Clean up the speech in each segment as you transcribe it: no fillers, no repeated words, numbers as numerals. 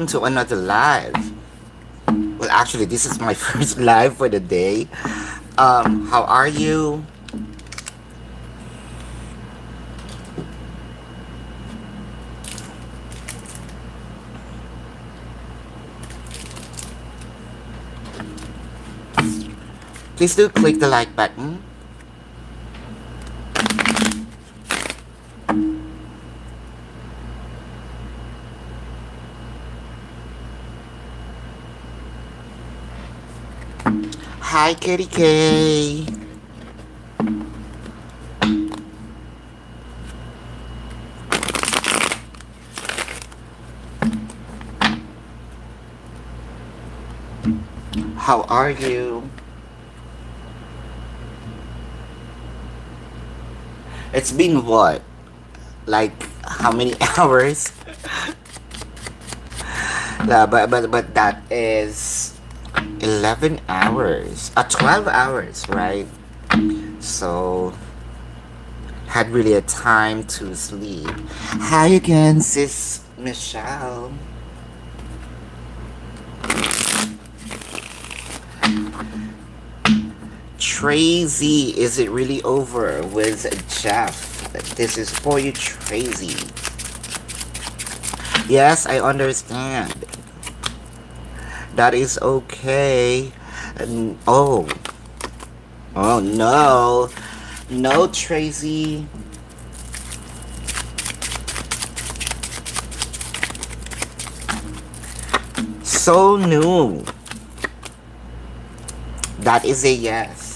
to another live. Well, actually, this is my first live for the day. How are you? Please do click the like button. Hi, Kitty K. How are you? It's been what? Like how many hours? But that is 11 hours. 12 hours, right? So had really a time to sleep. Hi again, sis Michelle. Tracy, is it really over with Jeff? This is for you, Tracy. Yes, I understand. That is okay. Oh. Oh no. No, Tracy. So new. That is a yes.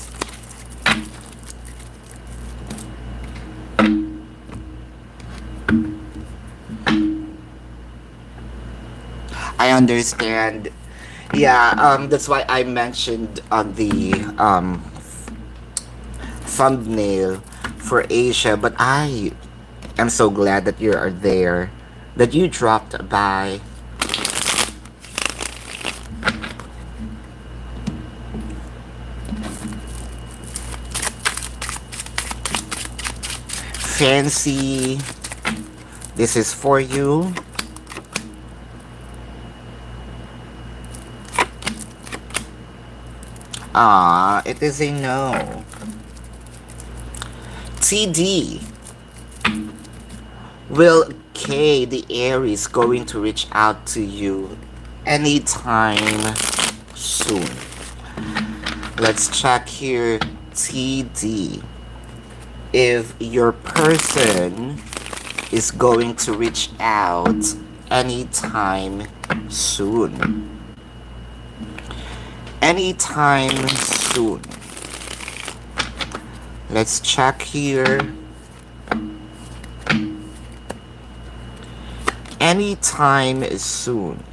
I understand. Yeah, that's why I mentioned on the thumbnail for Asia, but I am so glad that you are there, that you dropped by. Fancy, this is for you. Ah, it is a no. TD. Will K, the Aries, going to reach out to you anytime soon? Let's check here, TD. If your person is going to reach out anytime soon. Anytime soon. Let's check here. Anytime soon.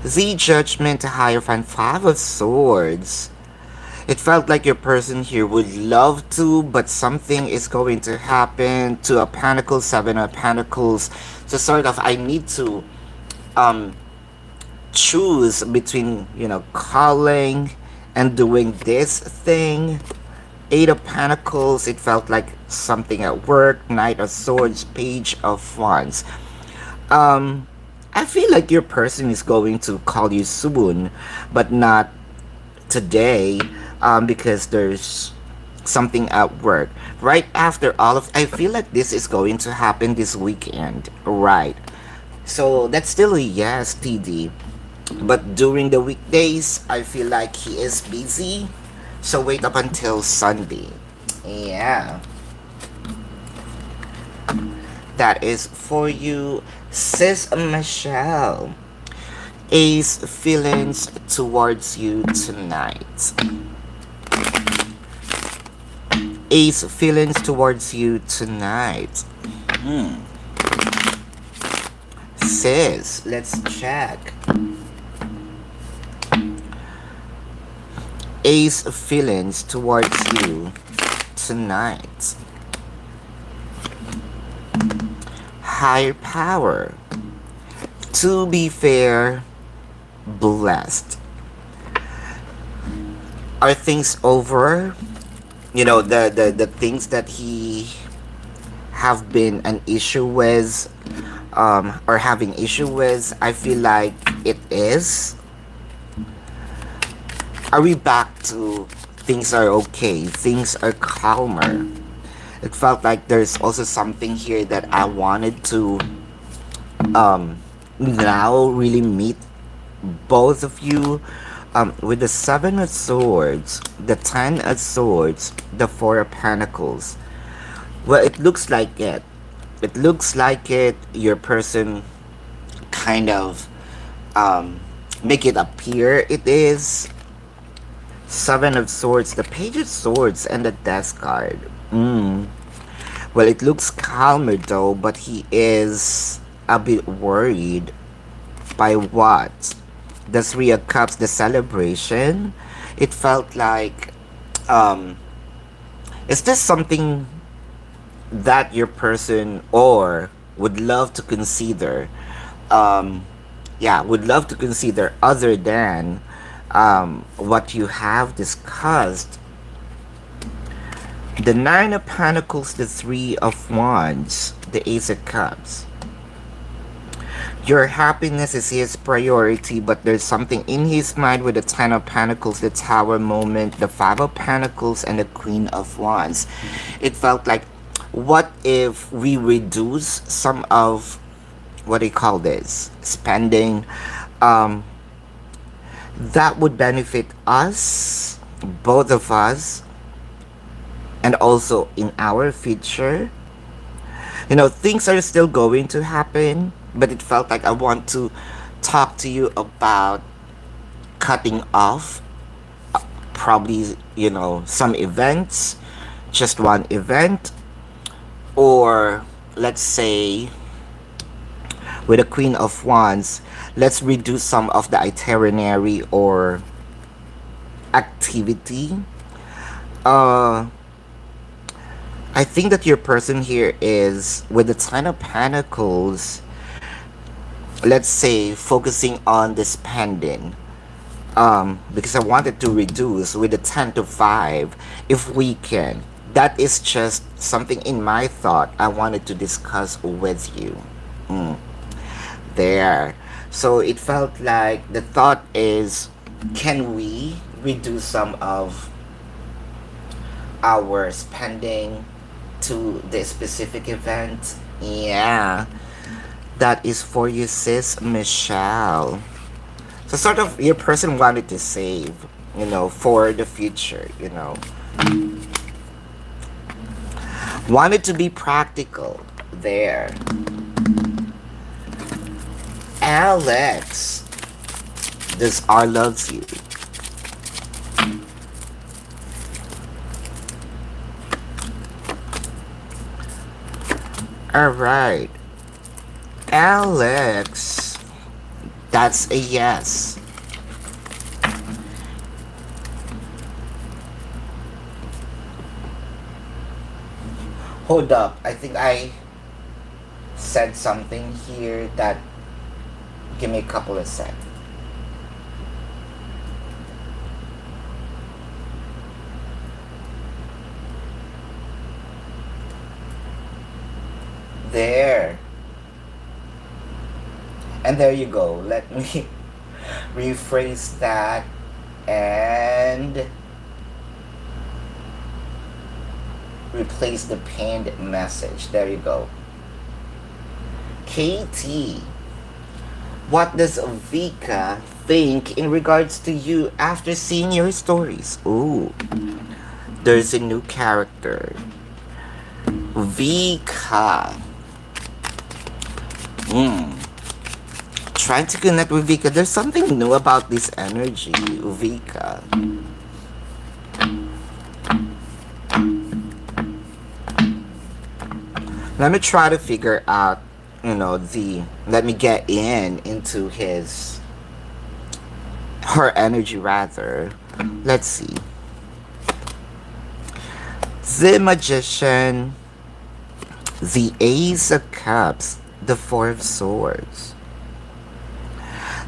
The Judgment, Hierophant, Five of Swords. It felt like your person here would love to, but something is going to happen. Two of Pentacles, Seven of Pentacles. So sort of, I need to choose between, calling and doing this thing. Eight of Pentacles, it felt like something at work. Knight of Swords, Page of Wands. I feel like your person is going to call you soon, but not today, because there's something at work. Right after all of, I feel like this is going to happen this weekend, right? So that's still a yes, TD. But during the weekdays, I feel like he is busy. So wait up until Sunday. Yeah. That is for you, sis Michelle. Ace feelings towards you tonight. Ace feelings towards you tonight. Sis, let's check. Ace feelings towards you tonight. Higher power. To be fair, blessed. Are things over? The things that he have been an issue with, or having issue with. I feel like it is. Are we back to things are okay, things are calmer? It felt like there's also something here that I wanted to um now really meet both of you, with the Seven of Swords, the Ten of Swords, the Four of Pentacles. Well, it looks like it. It looks like it. Your person kind of um, make it appear it is. Seven of Swords, the Page of Swords, and the Death card. Well, it looks calmer though, but he is a bit worried by what? The Three of Cups, the celebration. It felt like, um, is this something that your person or would love to consider? Um, yeah, would love to consider other than what you have discussed. The Nine of Pentacles, the Three of Wands, the Ace of Cups. Your happiness is his priority, but there's something in his mind with the Ten of Pentacles, the Tower moment, the Five of Pentacles, and the Queen of Wands. It felt like, what if we reduce some of, what do you call this, spending, um, that would benefit us, both of us, and also in our future. You know, things are still going to happen, but it felt like I want to talk to you about cutting off, probably, you know, some events, just one event, or let's say with the Queen of Wands, let's reduce some of the itinerary or activity. uh I think that your person here is with the Ten of Pentacles, let's say focusing on the spending, because I wanted to reduce with the 10 to 5 if we can. That is just something in my thought I wanted to discuss with you. There. So it felt like the thought is, can we reduce some of our spending to the specific event? Yeah. That is for you, sis Michelle. So sort of your person wanted to save, you know, for the future, you know. Wanted to be practical there. Alex, this R loves you. Alright. Alex, that's a yes. Hold up, I think I said something here that, give me a couple of seconds. There. And there you go. Let me rephrase that and replace the pinned message. There you go. KT, what does Vika think in regards to you after seeing your stories? Ooh, there's a new character. Vika. Trying to connect with Vika. There's something new about this energy, Vika. Let me try to figure out, you know, let me get into her energy rather. Let's see. The Magician, the Ace of Cups, the Four of Swords.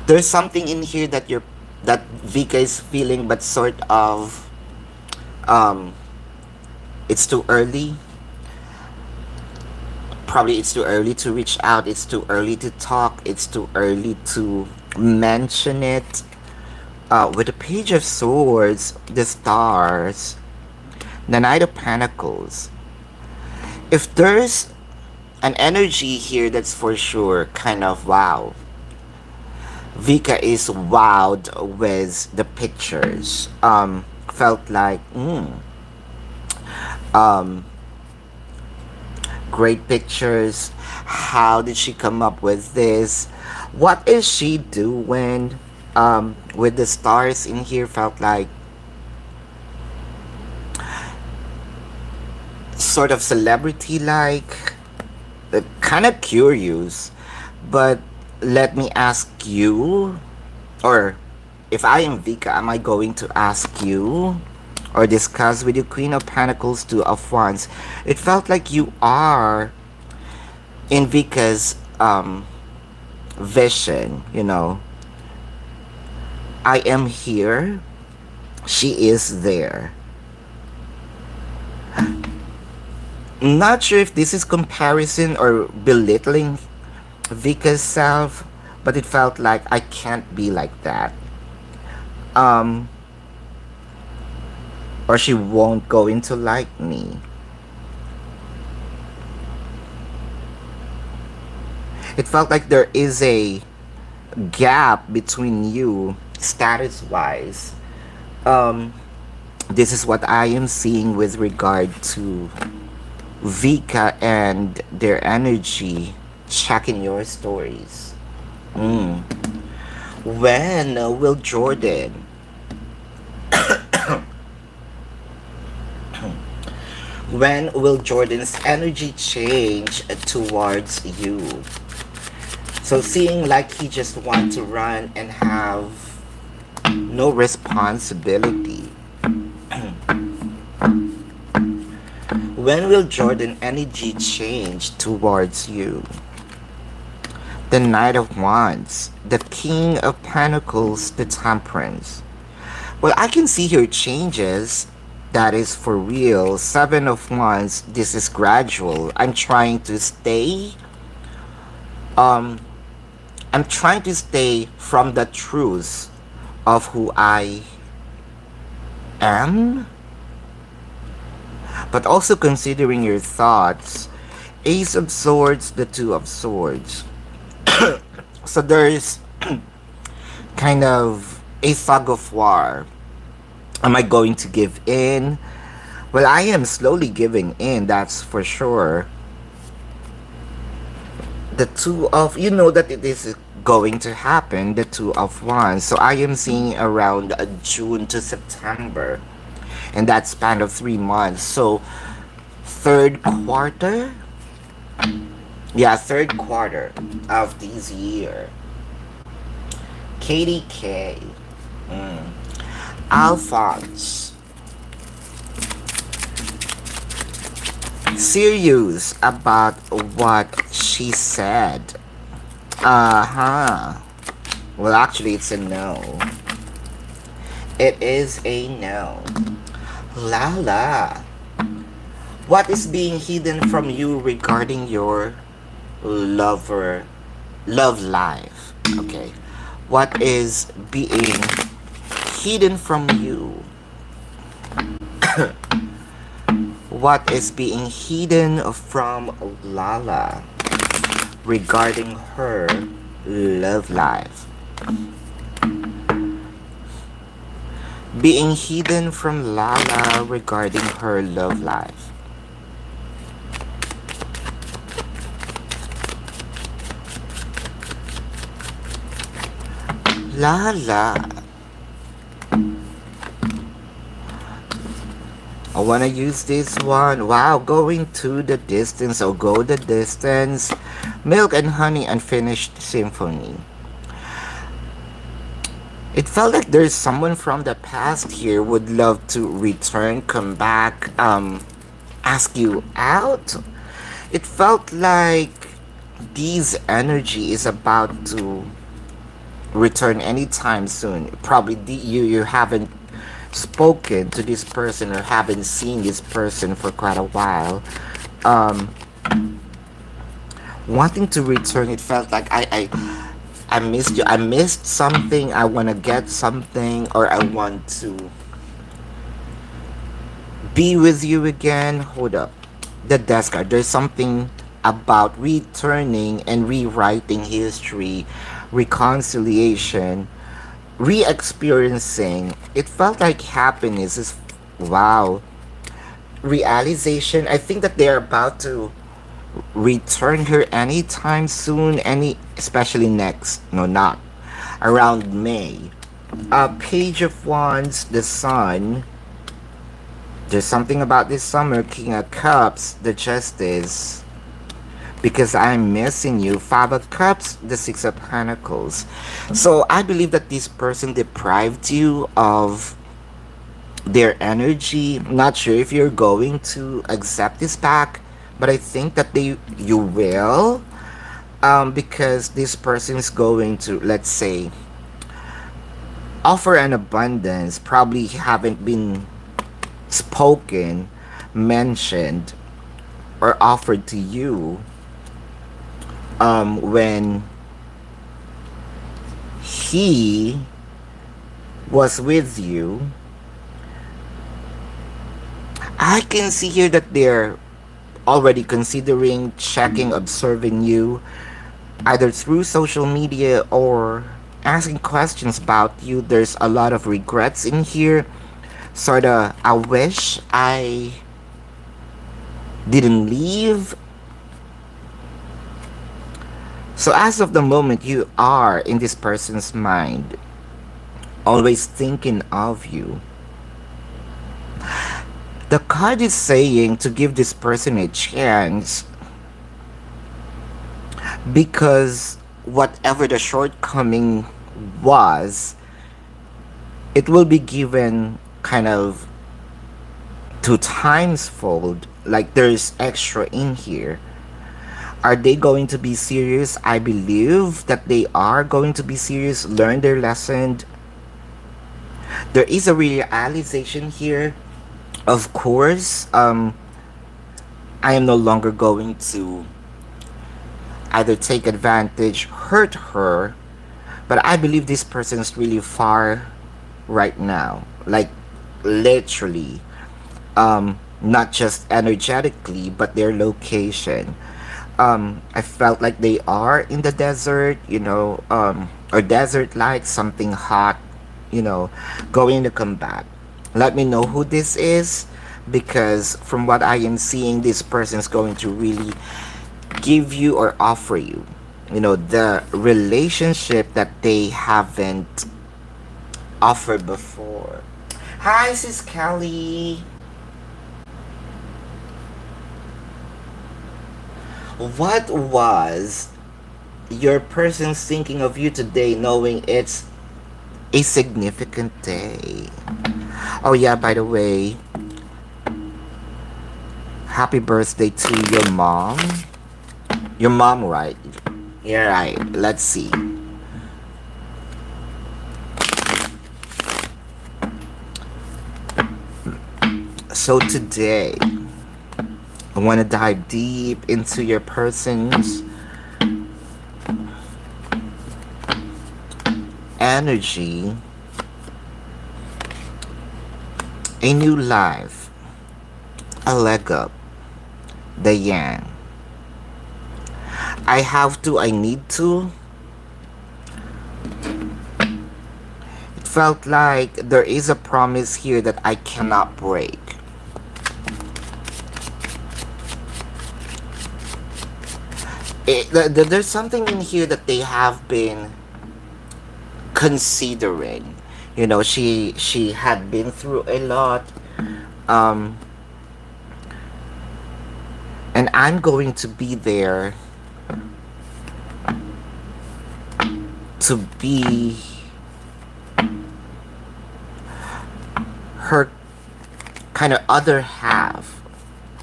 There's something in here that Vika is feeling, but sort of it's too early. Probably it's too early to reach out, it's too early to talk, it's too early to mention it. With the Page of Swords, the Stars, the Knight of Pentacles. If there's an energy here that's for sure kind of wow. Vika is wowed with the pictures. Felt like, um, great pictures. How did she come up with this? What is she doing? With the stars in here, felt like sort of celebrity like, kind of curious. But let me ask you, or if I am Vika, am I going to ask you or discuss with you Queen of Pentacles, Two of Wands? It felt like you are in Vika's vision, you know. I am here, she is there. Not sure if this is comparison or belittling Vika's self, but it felt like I can't be like that. Um, or she won't going to like me. It felt like there is a gap between you status wise. Um, this is what I am seeing with regard to Vika and their energy. Checking your stories. Mm. When will Jordan when will Jordan's energy change towards you? So seeing like he just want to run and have no responsibility. When will Jordan energy change towards you? The Knight of Wands, the King of Pentacles, the Temperance. Well, I can see here changes. That is for real. Seven of Wands, this is gradual. Um, I'm trying to stay from the truth of who I am, but also considering your thoughts. Ace of Swords, the Two of Swords. So there's kind of a fog of war. Am I going to give in? Well, I am slowly giving in, that's for sure. The two of, you know that it is going to happen, the Two of Wands. So I am seeing around June to September, in that span of 3 months. So third quarter, yeah, third quarter of this year. KDK. Alphonse. Serious about what she said. Uh-huh. Well, actually, it's a no. It is a no. Lala. What is being hidden from you regarding your love life? Okay. What is being hidden from you? What is being hidden from Lala regarding her love life? Being hidden from Lala regarding her love life. Lala. I wanna use this one. Wow, going to the distance or go the distance. Milk and honey, unfinished symphony. It felt like there's someone from the past here would love to return, come back, ask you out. It felt like this energy is about to return anytime soon. Probably you haven't spoken to this person or haven't seen this person for quite a while. Um, wanting to return. It felt like I missed you. I missed something. I want to get something, or I want to be with you again. Hold up. The desk card. There's something about returning and rewriting history, reconciliation, re experiencing. It felt like happiness is, wow, realization. I think that they're about to return here anytime soon, especially next, no, not around May. Page of Wands, the Sun. There's something about this summer. King of Cups, the Justice. Because I'm missing you. Five of Cups, the Six of Pentacles. So I believe that this person deprived you of their energy. Not sure if you're going to accept this back, but I think that you will, because this person is going to, let's say, offer an abundance. Probably haven't been spoken, mentioned, or offered to you when he was with you. I can see here that they're already considering, checking, observing you, either through social media or asking questions about you. There's a lot of regrets in here. Sorta, I wish I didn't leave. So, as of the moment, you are in this person's mind, always thinking of you. The card is saying to give this person a chance because whatever the shortcoming was, it will be given kind of two times fold, like there's extra in here. Are they going to be serious? I believe that they are going to be serious, learn their lesson. There is a realization here. Of course, I am no longer going to either take advantage, hurt her, but I believe this person is really far right now. Like, literally. Not just energetically, but their location. I felt like they are in the desert, or desert like something hot, going to come back. Let me know who this is, because from what I am seeing, this person is going to really give you or offer you, the relationship that they haven't offered before. Hi, sis Kelly. What was your person thinking of you today, knowing it's a significant day? Oh, yeah, by the way, happy birthday to your mom. Your mom, right? Yeah, right. Let's see. So, today, I want to dive deep into your person's energy, a new life, a leg up, the yang. I have to, I need to. It felt like there is a promise here that I cannot break. There's something in here that they have been considering. She had been through a lot, um, and I'm going to be there to be her kind of other half,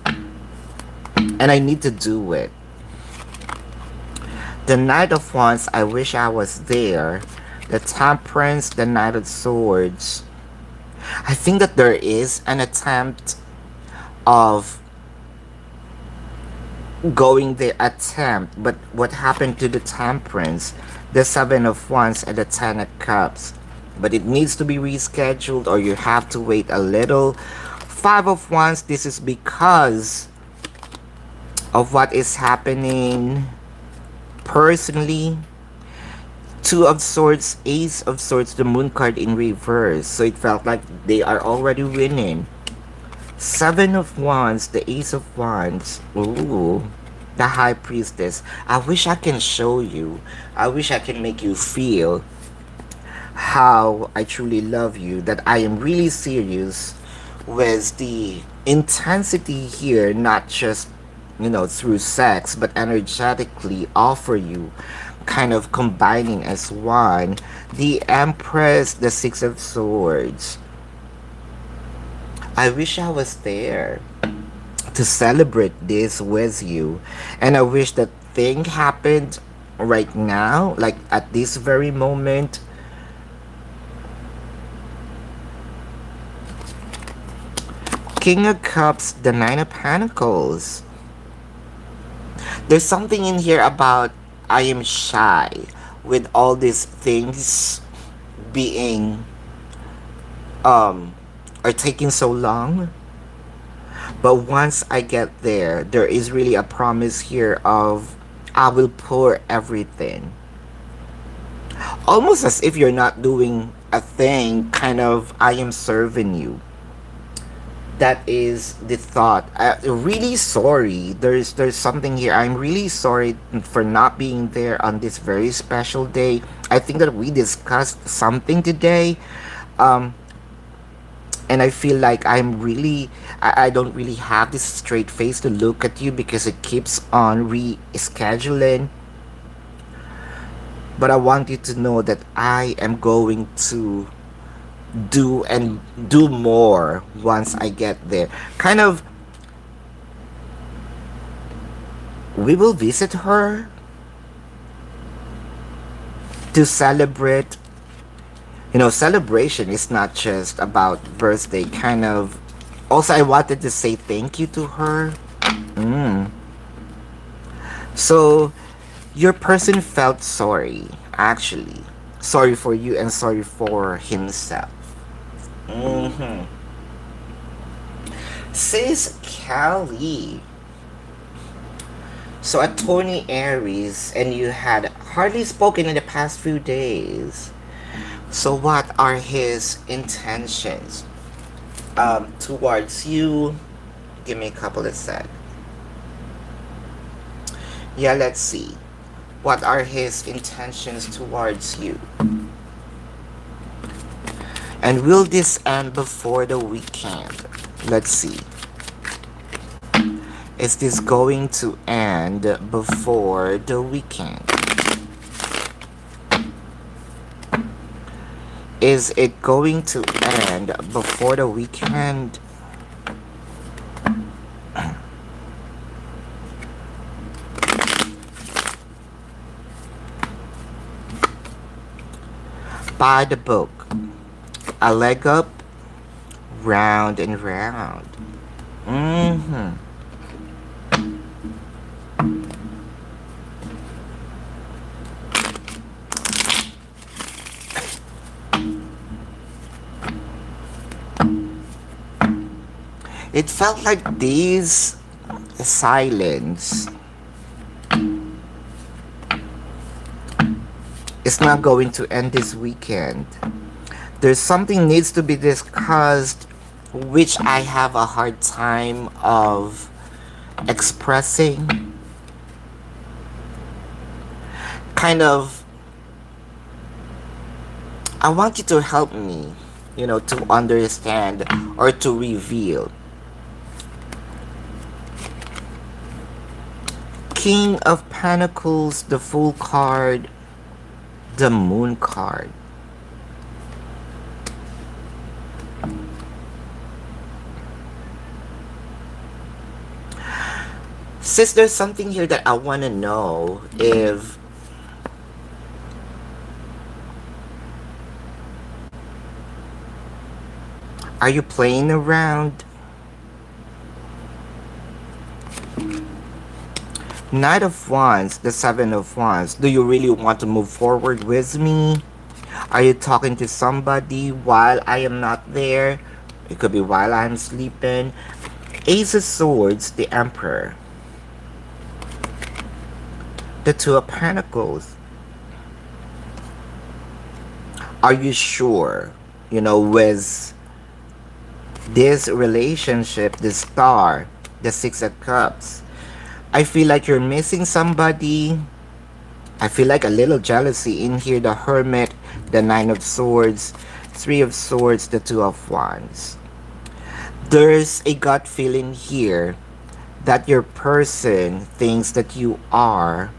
and I need to do it. The Knight of Wands, I wish I was there. The Temperance, the Knight of Swords. I think that there is an attempt of going the attempt, but what happened to the temperance, the seven of wands and the 10 of cups? But it needs to be rescheduled, or you have to wait a little. Five of wands, this is because of what is happening personally. Two of swords, ace of swords, the moon card in reverse, so it felt like they are already winning. Seven of wands, the ace of wands, ooh, the high priestess. I wish I can show you, I wish I can make you feel how I truly love you, that I am really serious with the intensity here, not just, through sex, but energetically offer you, kind of combining as one. The Empress, the Six of Swords. I wish I was there to celebrate this with you. And I wish that thing happened right now, like at this very moment. King of Cups, the Nine of Pentacles. There's something in here about I am shy with all these things being are taking so long. But once I get there, there is really a promise here of I will pour everything. Almost as if you're not doing a thing, kind of I am serving you. That is the thought. Really sorry. There's something here. I'm really sorry for not being there on this very special day. I think that we discussed something today, um, and I feel like I don't really have this straight face to look at you because it keeps on rescheduling. But I want you to know that I am going to do more once I get there. Kind of, we will visit her to celebrate. Celebration is not just about birthday. Kind of. Also, I wanted to say thank you to her. Mm. So, your person felt sorry, actually. Sorry for you and sorry for himself. Mm-hmm. Sis Callie. So, a Tony Aries, and you had hardly spoken in the past few days. So, what are his intentions towards you? Give me a couple of sec. Yeah, let's see. What are his intentions towards you? And will this end before the weekend? Let's see. Is this going to end before the weekend? Is it going to end before the weekend? By the book. A leg up, round and round. Mm-hmm. It felt like this silence is not going to end this weekend. There's something needs to be discussed, which I have a hard time of expressing. Kind of, I want you to help me, to understand or to reveal. King of Pentacles, the Fool card, the Moon card. Sis, there's something here that I want to know if are you playing around? Knight of Wands, the Seven of Wands. Do you really want to move forward with me? Are you talking to somebody while I am not there? It could be while I'm sleeping. Ace of Swords, the Emperor. The Two of Pentacles. Are you sure? With this relationship, the Star, the Six of Cups. I feel like you're missing somebody. I feel like a little jealousy in here. The Hermit, the Nine of Swords, Three of Swords, the Two of Wands. There's a gut feeling here that your person thinks that you are,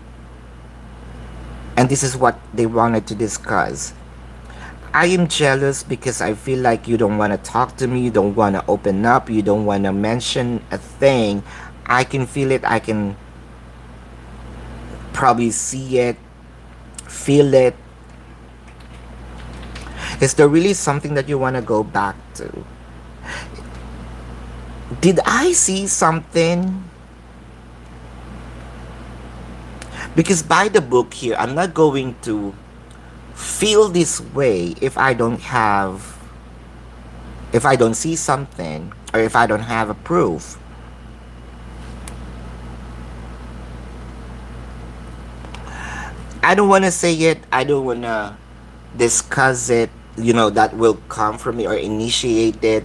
and this is what they wanted to discuss. I am jealous because I feel like you don't want to talk to me, you don't want to open up, you don't want to mention a thing. I can feel it, I can probably see it, feel it. Is there really something that you want to go back to? Did I see something? Because by the book here, I'm not going to feel this way if I don't see something, or if I don't have a proof. I don't want to say it, I don't want to discuss it, that will come from me or initiate it.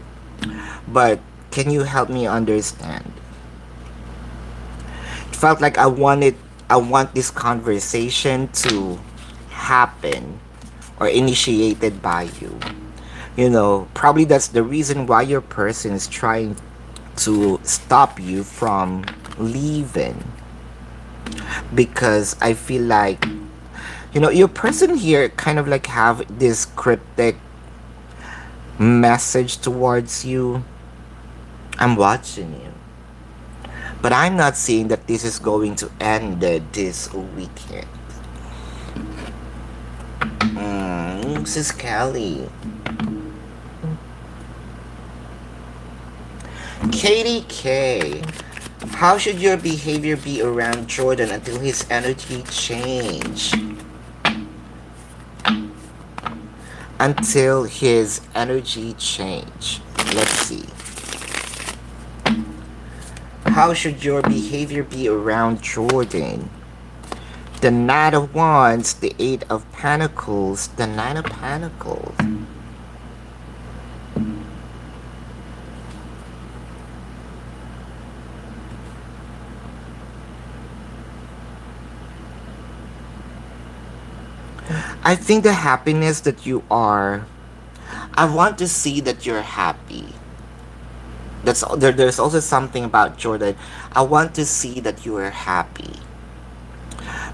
But can you help me understand? It felt like I want this conversation to happen or initiated by you. Probably that's the reason why your person is trying to stop you from leaving. Because I feel like, your person here kind of like have this cryptic message towards you. I'm watching you. But I'm not seeing that this is going to end this weekend. This is Kelly. Katie K. How should your behavior be around Jordan until his energy change? Until his energy change. Let's see. How should your behavior be around Jordan? The Knight of Wands, the Eight of Pentacles, the Nine of Pentacles. I think the happiness that you are, I want to see that you're happy. There's also something about Jordan. I want to see that you are happy.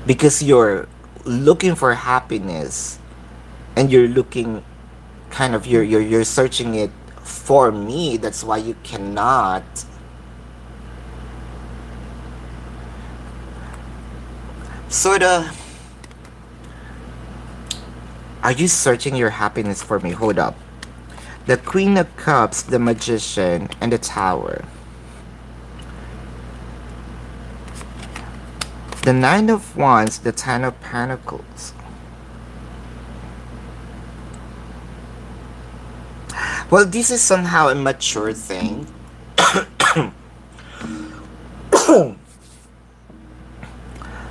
Because you're looking for happiness, and you're looking you're searching it for me. That's why you cannot sort of. Are you searching your happiness for me? Hold up. The Queen of Cups, the Magician, and the Tower. The Nine of Wands, the Ten of Pentacles. Well, this is somehow a mature thing.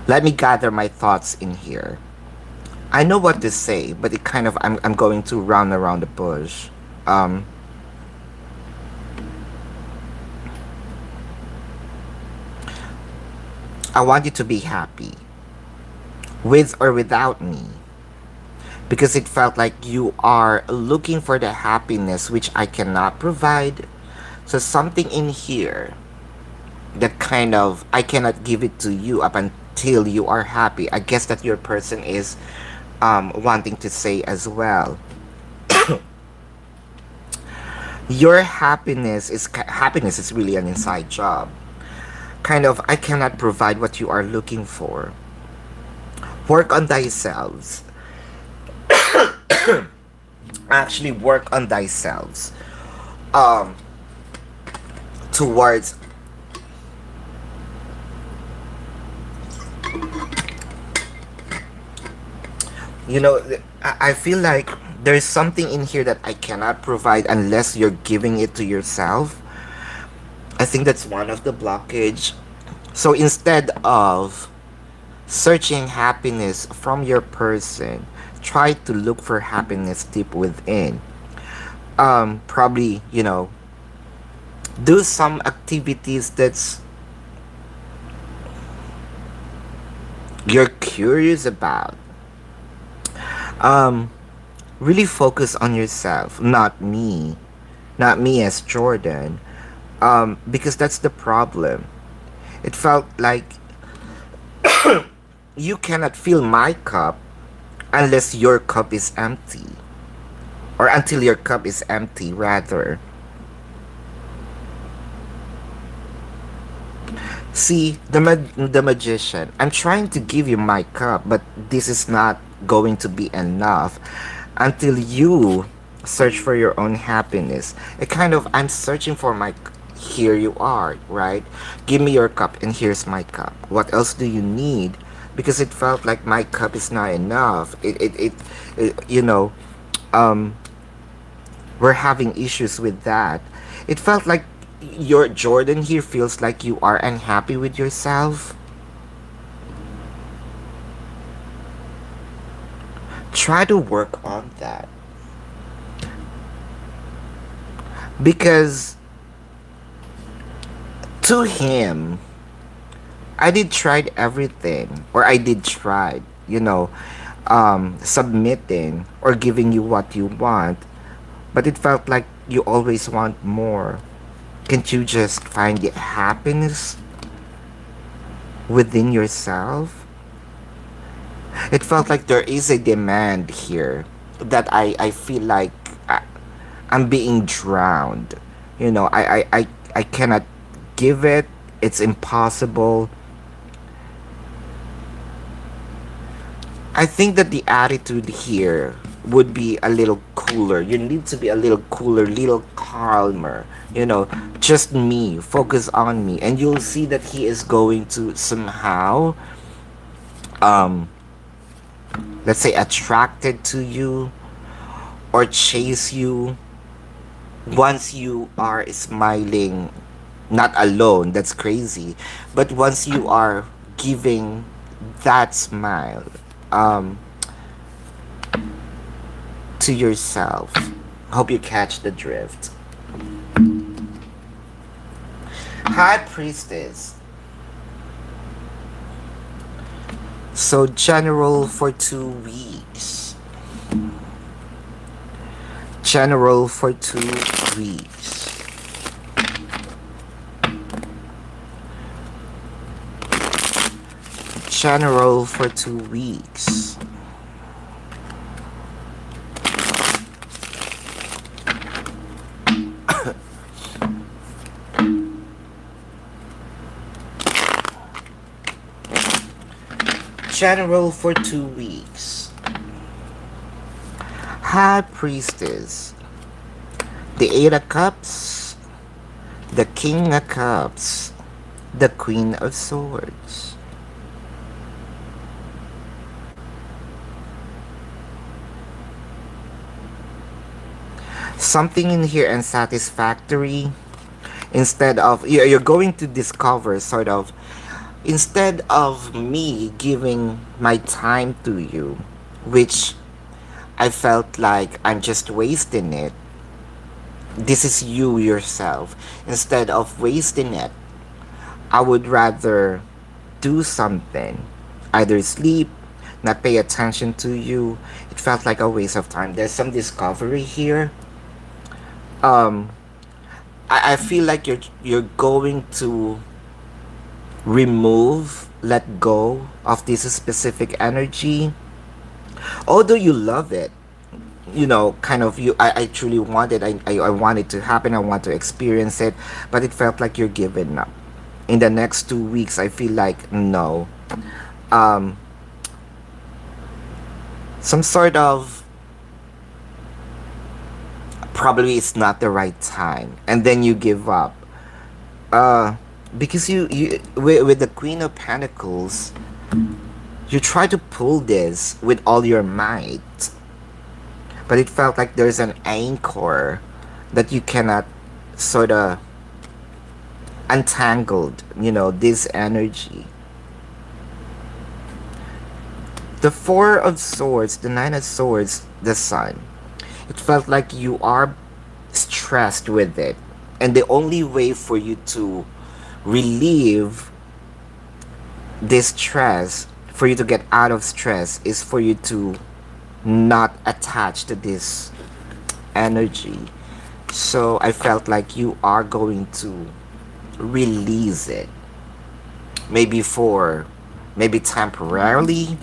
Let me gather my thoughts in here. I know what to say, but it kind of I'm going to round around the bush. I want you to be happy, with or without me, because it felt like you are looking for the happiness which I cannot provide. So something in here that kind of I cannot give it to you up until you are happy. I guess that your person is wanting to say as well. Your happiness is really an inside job. Kind of, I cannot provide what you are looking for. Work on thyself. Actually, work on thyself. Towards I feel like there's something in here that I cannot provide unless you're giving it to yourself. I think that's one of the blockage. So instead of searching happiness from your person, try to look for happiness deep within. Probably, do some activities that's you're curious about. Um, really focus on yourself, not me as Jordan. Because that's the problem. It felt like you cannot fill my cup unless your cup is empty, or until your cup is empty, rather. See, the magician. I'm trying to give you my cup, but this is not going to be enough until you search for your own happiness. It kind of, I'm searching for my. Here you are, right? Give me your cup, and here's my cup. What else do you need? Because it felt like my cup is not enough. Um, we're having issues with that. It felt like your Jordan here feels like you are unhappy with yourself. Try to work on that. Because to him, I did tried everything, or I did tried, submitting or giving you what you want, but it felt like you always want more. Can't you just find the happiness within yourself? It felt like there is a demand here that I feel like I'm being drowned. I cannot give it. It's impossible. I think that the attitude here would be a little cooler. You need to be a little cooler, little calmer. Just me, focus on me, and you'll see that he is going to somehow, um, let's say, attracted to you or chase you once you are smiling, not alone. That's crazy, but once you are giving that smile, um, to yourself. Hope you catch the drift. High Priestess. So, general for 2 weeks. General for 2 weeks. General for 2 weeks. General for 2 weeks. High Priestess. The Eight of Cups. The King of Cups. The Queen of Swords. Something in here unsatisfactory. Instead of, you're going to discover sort of, instead of me giving my time to you, which I felt like I'm just wasting it. This is you yourself. Instead of wasting it, I would rather do something. Either sleep, not pay attention to you. It felt like a waste of time. There's some discovery here. Um, I feel like you're going to remove, let go of this specific energy. Although you love it, kind of, I truly wanted, I want it to happen, I want to experience it, but it felt like you're giving up. In the next 2 weeks, I feel like no. Um, some sort of, probably it's not the right time, and then you give up. Because with the Queen of Pentacles, You try to pull this with all your might, but it felt like there's an anchor that you cannot sort of untangled, this energy. The Four of Swords, the Nine of Swords, the Sun. It felt like you are stressed with it. And the only way for you to relieve this stress, for you to get out of stress, is for you to not attach to this energy. So I felt like you are going to release it. Maybe temporarily,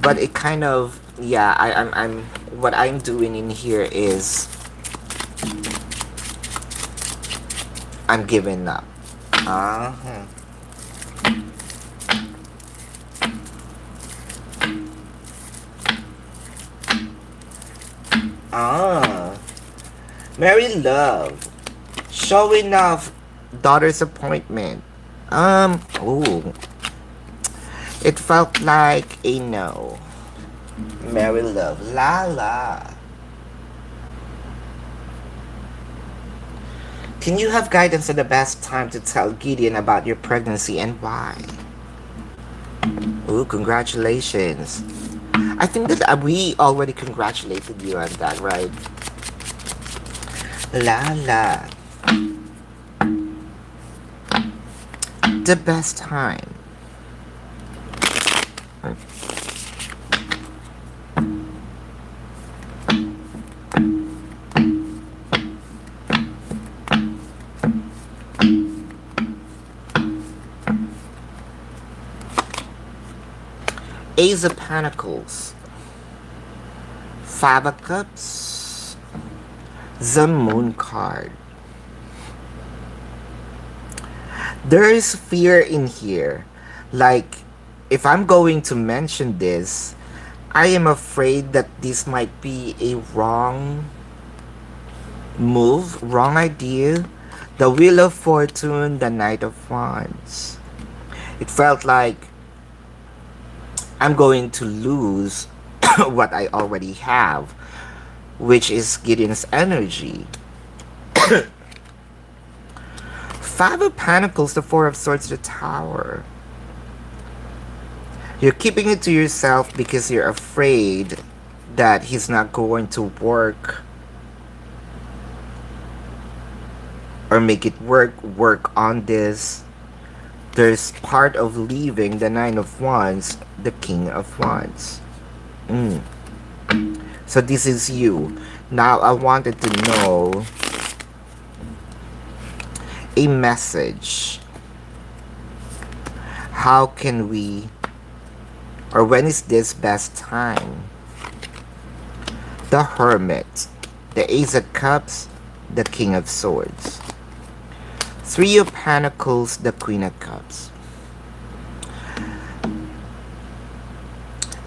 but it kind of, yeah, I'm what I'm doing in here is I'm giving up. Uh-huh. Ah, Mary Love, showing off daughter's appointment. Oh, it felt like a no. Mary Love, la la. Can you have guidance on the best time to tell Gideon about your pregnancy and why? Ooh, congratulations. I think that we already congratulated you on that, right? La la. The best time. Ace of Pentacles, Five of Cups, the Moon card. There is fear in here. Like, if I'm going to mention this, I am afraid that this might be a wrong move, wrong idea. The Wheel of Fortune, the Knight of Wands. It felt like I'm going to lose what I already have, which is Gideon's energy. Five of Pentacles, the Four of Swords, the Tower. You're keeping it to yourself because you're afraid that he's not going to work or make it work on this. There's part of leaving the Nine of Wands, the King of Wands. So this is you. Now I wanted to know a message. How can we, or when is this best time? The Hermit, the Ace of Cups, the King of Swords. Three of Pentacles, the Queen of Cups.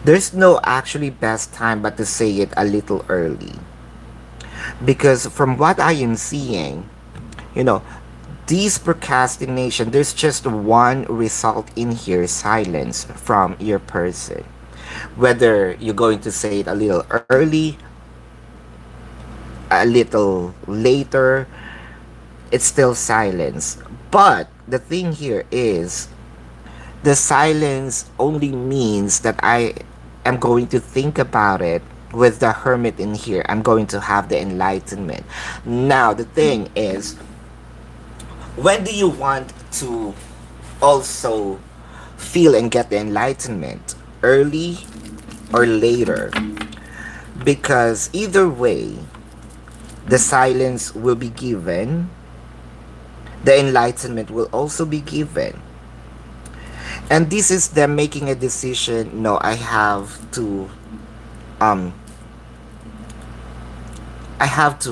There's no actually best time but to say it a little early. Because from what I am seeing, this procrastination, there's just one result in here: silence from your person. Whether you're going to say it a little early, a little later, it's still silence. But the thing here is, the silence only means that I am going to think about it. With the Hermit in here, I'm going to have the enlightenment. Now the thing is, when do you want to also feel and get the enlightenment? Early or later? Because either way, the silence will be given, the enlightenment will also be given. And this is them making a decision. No, I have to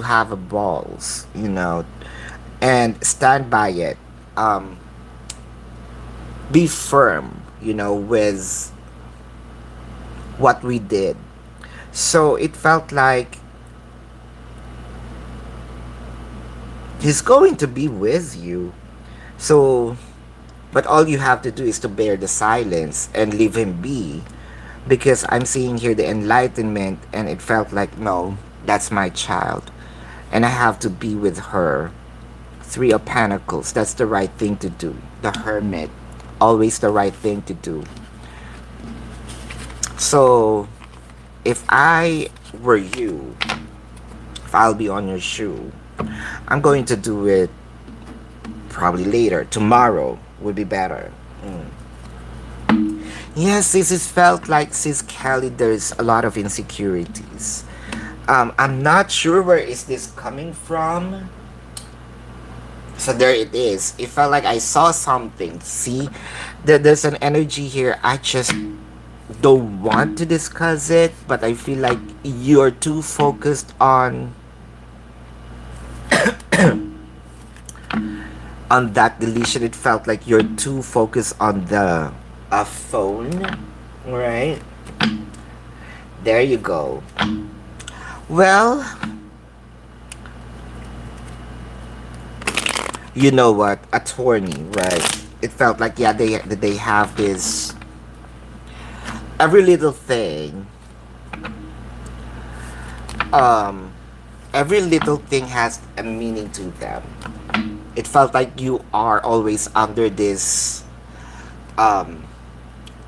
have a balls, and stand by it. Be firm, with what we did. So it felt like he's going to be with you. So But all you have to do is to bear the silence and leave him be. Because I'm seeing here the enlightenment, and it felt like, no, that's my child. And I have to be with her. Three of Pentacles, that's the right thing to do. The Hermit, always the right thing to do. So, if I were you, if I'll be on your shoe, I'm going to do it probably later. Tomorrow would be better. Yes, this is felt like, sis Kelly, there's a lot of insecurities. I'm not sure where is this coming from. So there it is. It felt like I saw something. See, there's an energy here. I just don't want to discuss it, but I feel like you're too focused on that deletion. It felt like you're too focused on the phone, right? There you go. Well, you know what, attorney, right? It felt like, yeah, they have this every little thing. Every little thing has a meaning to them. It felt like you are always under this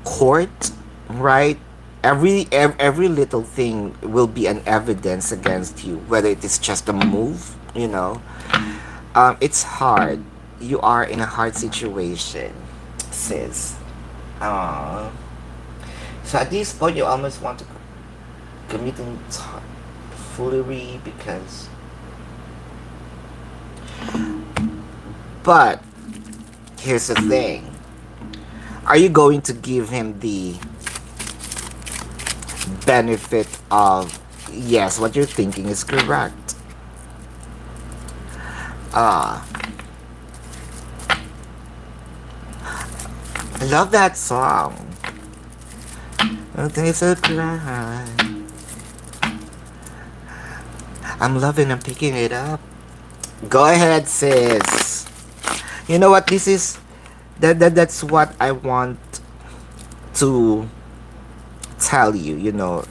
court, right? Every little thing will be an evidence against you, whether it is just a move, you know. It's hard. You are in a hard situation, sis. Aww. So at this point, you almost want to commit foolery because. But here's the thing: are you going to give him the benefit of, yes, what you're thinking is correct? I love that song. Okay, so cry. I'm loving, I'm picking it up. Go ahead, sis. You know what? This is that's what I want to tell you. You know,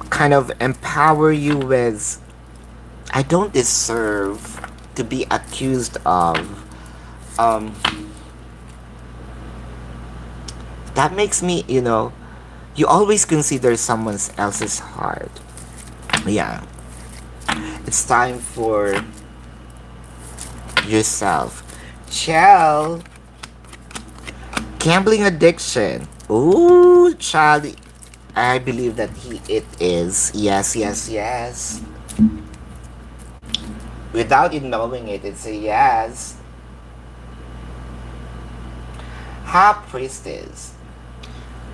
kind of empower you with. I don't deserve to be accused of. That makes me, you know, you always consider someone else's heart. Yeah. It's time for yourself. Chell. Gambling addiction. Ooh, Charlie. I believe that it is. Yes, yes, yes. Without you knowing it, it's a yes. High Priestess.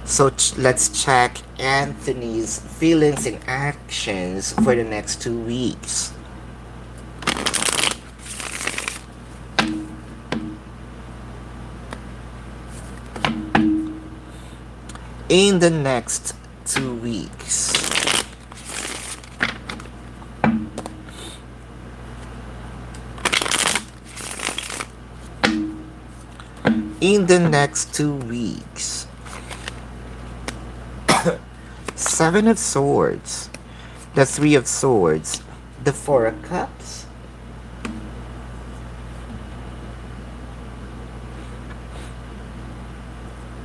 So let's check Anthony's feelings and actions for the next 2 weeks. In the next 2 weeks. In the next 2 weeks. Seven of Swords, the Three of Swords, the Four of Cups.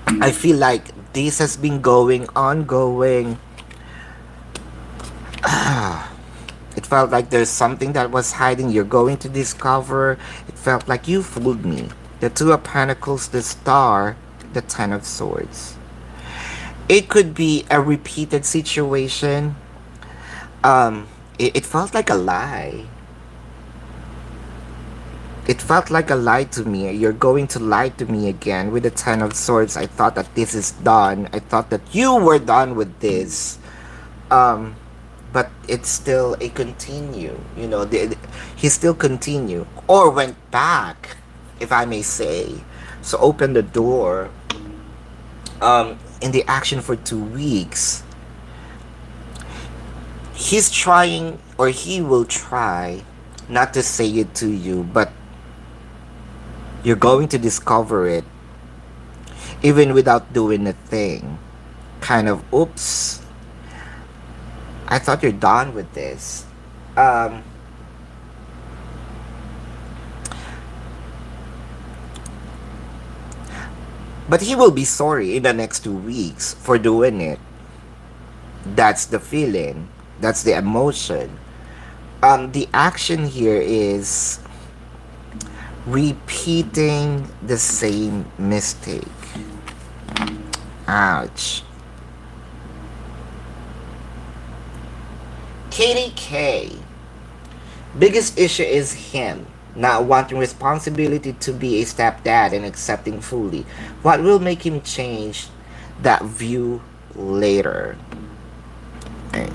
I feel like this has been ongoing. It felt like there's something that was hiding. You're going to discover. It felt like you fooled me. The Two of Pentacles, the Star, the Ten of Swords. It could be a repeated situation. It felt like a lie. It felt like a lie to me. You're going to lie to me again with the Ten of Swords. I thought that this is done. I thought that you were done with this. But it's still a continue. You know, he still continue. Or went back, if I may say. So open the door. In the action for 2 weeks, he's trying, or he will try, not to say it to you, but you're going to discover it even without doing a thing. Kind of, oops, I thought you're done with this. Um, but he will be sorry in the next 2 weeks for doing it. That's the feeling. That's the emotion. The action here is repeating the same mistake. Ouch. Katie K. Biggest issue is him not wanting responsibility to be a stepdad and accepting fully. What will make him change that view later? Okay.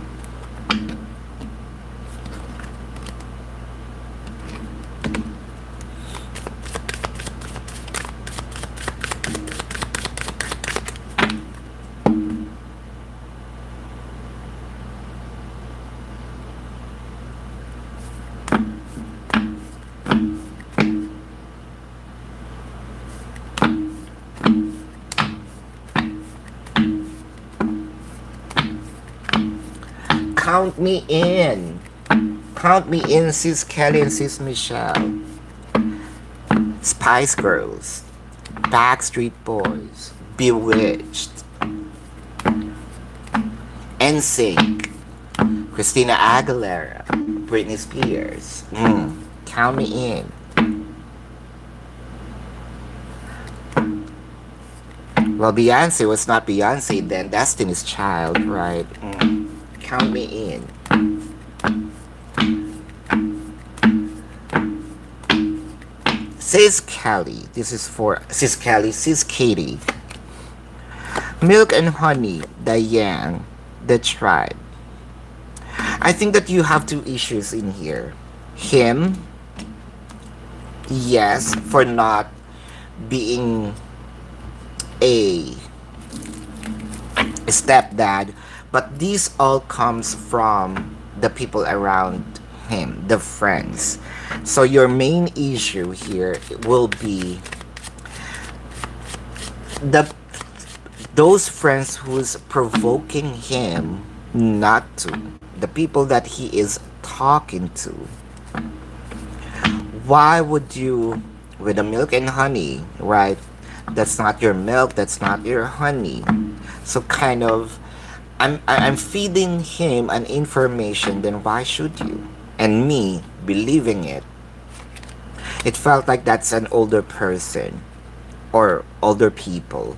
Count me in. Count me in, sis Kelly and sis Michelle. Spice Girls. Backstreet Boys. Bewitched. NSYNC. Christina Aguilera. Britney Spears. Count me in. Well, Beyonce was not Beyonce then. Destiny's Child, right? Count me in. Sis Kelly. This is for Sis Kelly, Sis Katie. Milk and Honey, the Yang, the Tribe. I think that you have two issues in here. Him, yes, for not being a stepdad, but this all comes from the people around him, the friends. So your main issue here will be the those friends who's provoking him not to, the people that he is talking to. Why would you, with the milk and honey, right? That's not your milk, that's not your honey. So kind of, I'm feeding him an information, then why should you? And me believing it. It felt like that's an older person or older people.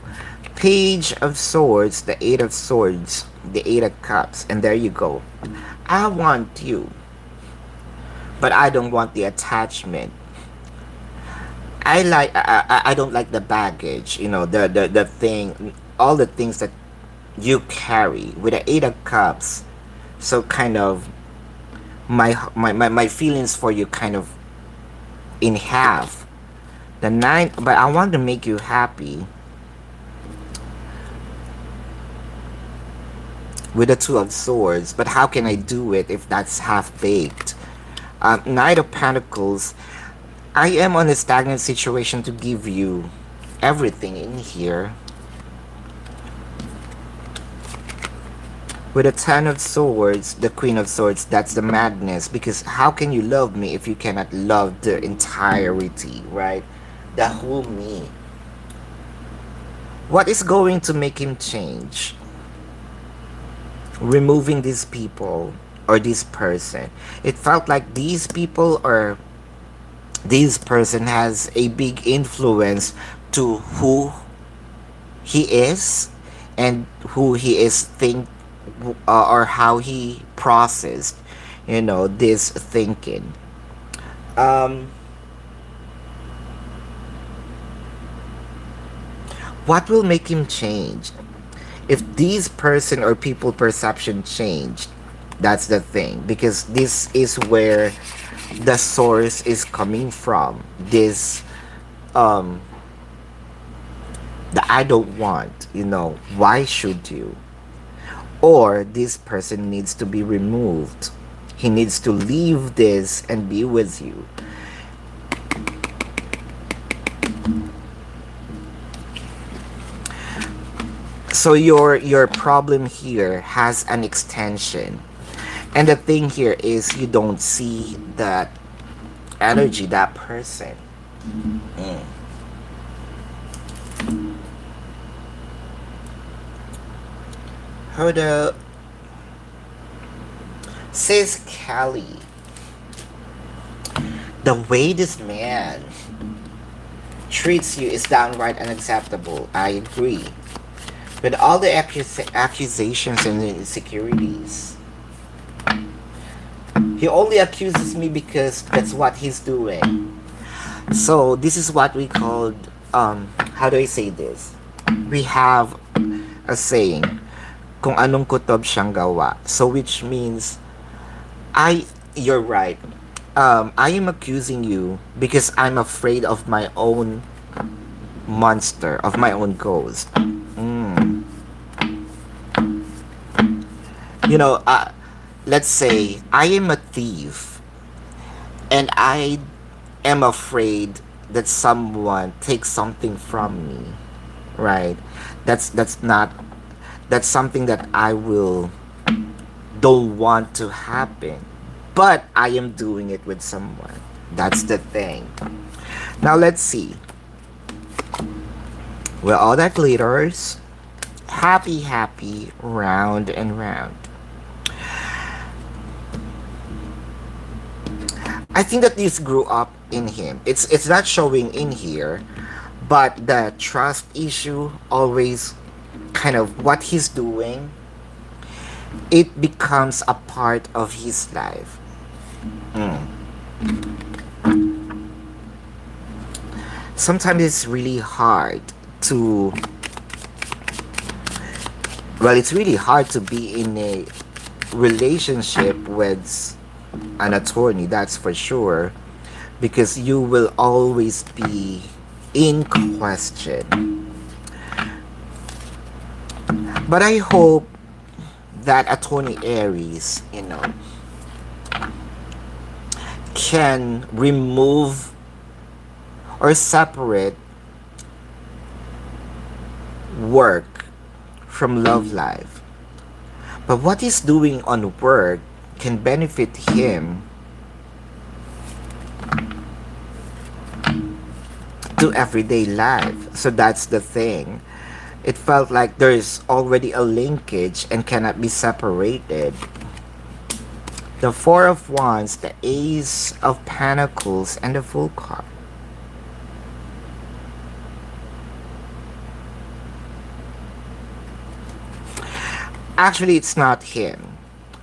Page of Swords, the Eight of Swords, the Eight of Cups, and there you go. I want you, but I don't want the attachment. I don't like the baggage, the thing, all the things that you carry with the Eight of Cups. So kind of my feelings for you kind of in half. The nine, but I want to make you happy with the Two of Swords. But how can I do it if that's half baked? Knight of Pentacles. I am on a stagnant situation to give you everything in here. With the Ten of Swords, the Queen of Swords, that's the madness. Because how can you love me if you cannot love the entirety, right? The whole me. What is going to make him change? Removing these people or this person. It felt like these people or this person has a big influence to who he is and who he is or how he processed this thinking. What will make him change? If these person or people perception changed, that's the thing, because this is where the source is coming from. This that I don't want, why should you? Or this person needs to be removed. He needs to leave this and be with you. So your problem here has an extension. And the thing here is you don't see that energy, that person. Mm. Hold up. Says Kelly. The way this man treats you is downright unacceptable. I agree. With all the accusations and insecurities, he only accuses me because that's what he's doing. So this is what we called how do I say this? We have a saying, kung anong kutob siyang gawa. So which means you're right. I am accusing you because I'm afraid of my own monster, of my own ghost. Mm. You know, let's say I am a thief and I am afraid that someone takes something from me, right? That's not that's something that I will don't want to happen, but I am doing it with someone. That's the thing. Now let's see. Well, all that glitters, happy, happy, round and round. I think that this grew up in him. It's not showing in here, but the trust issue always kind of what he's doing. It becomes a part of his life. Mm. Sometimes it's really hard to it's really hard to be in a relationship with an attorney, that's for sure, because you will always be in question. But I hope that attorney Aries, can remove or separate work from love life. But what he's doing on work can benefit him to everyday life. So that's the thing. It felt like there's already a linkage and cannot be separated. The Four of Wands, the Ace of Pentacles, and the Fool card. Actually, it's not him.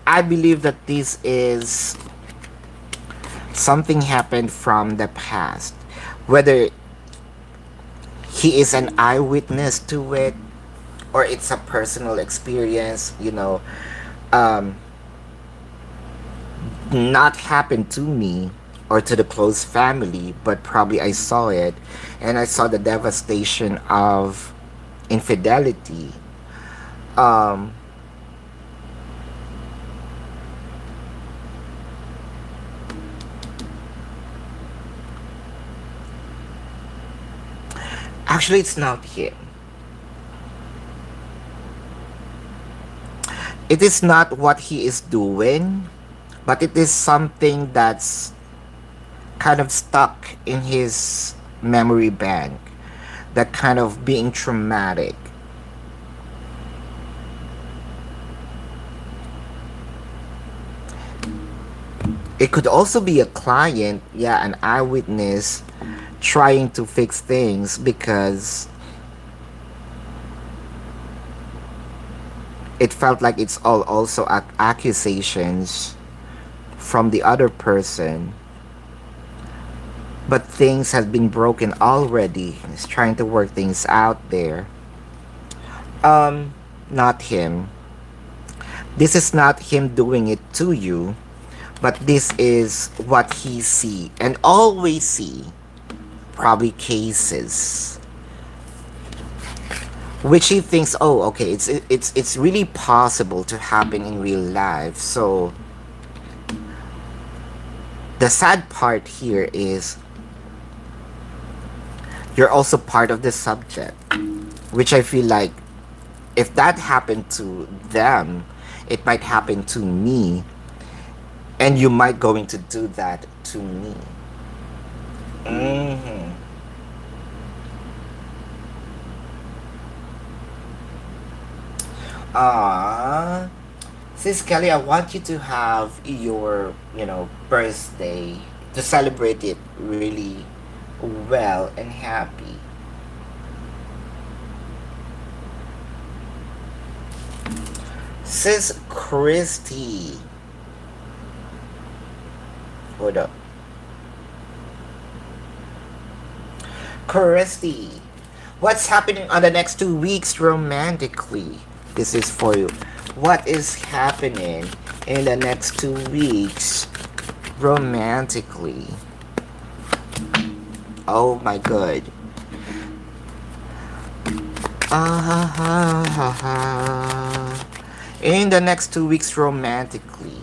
I believe that this is something happened from the past. Whether he is an eyewitness to it or it's a personal experience, not happened to me or to the close family, but probably I saw it and I saw the devastation of infidelity. Um, Actually, it's not him. It is not what he is doing, but it is something that's kind of stuck in his memory bank, that kind of being traumatic. It could also be a client, yeah, an eyewitness trying to fix things because it felt like it's all also accusations from the other person, but things have been broken already. He's trying to work things out there. Not him. This is not him doing it to you, but this is what he see and always see, probably cases which he thinks, oh, okay, it's really possible to happen in real life. So the sad part here is you're also part of the subject, which I feel like If that happened to them, it might happen to me, and you might going to do that to me. Hmm. Ah, Sis Kelly, I want you to have your, birthday to celebrate it really well and happy. Sis Christy, hold up. Christy, what's happening on the next 2 weeks romantically? This is for you. What is happening in the next 2 weeks romantically? Oh my god. In the next 2 weeks romantically.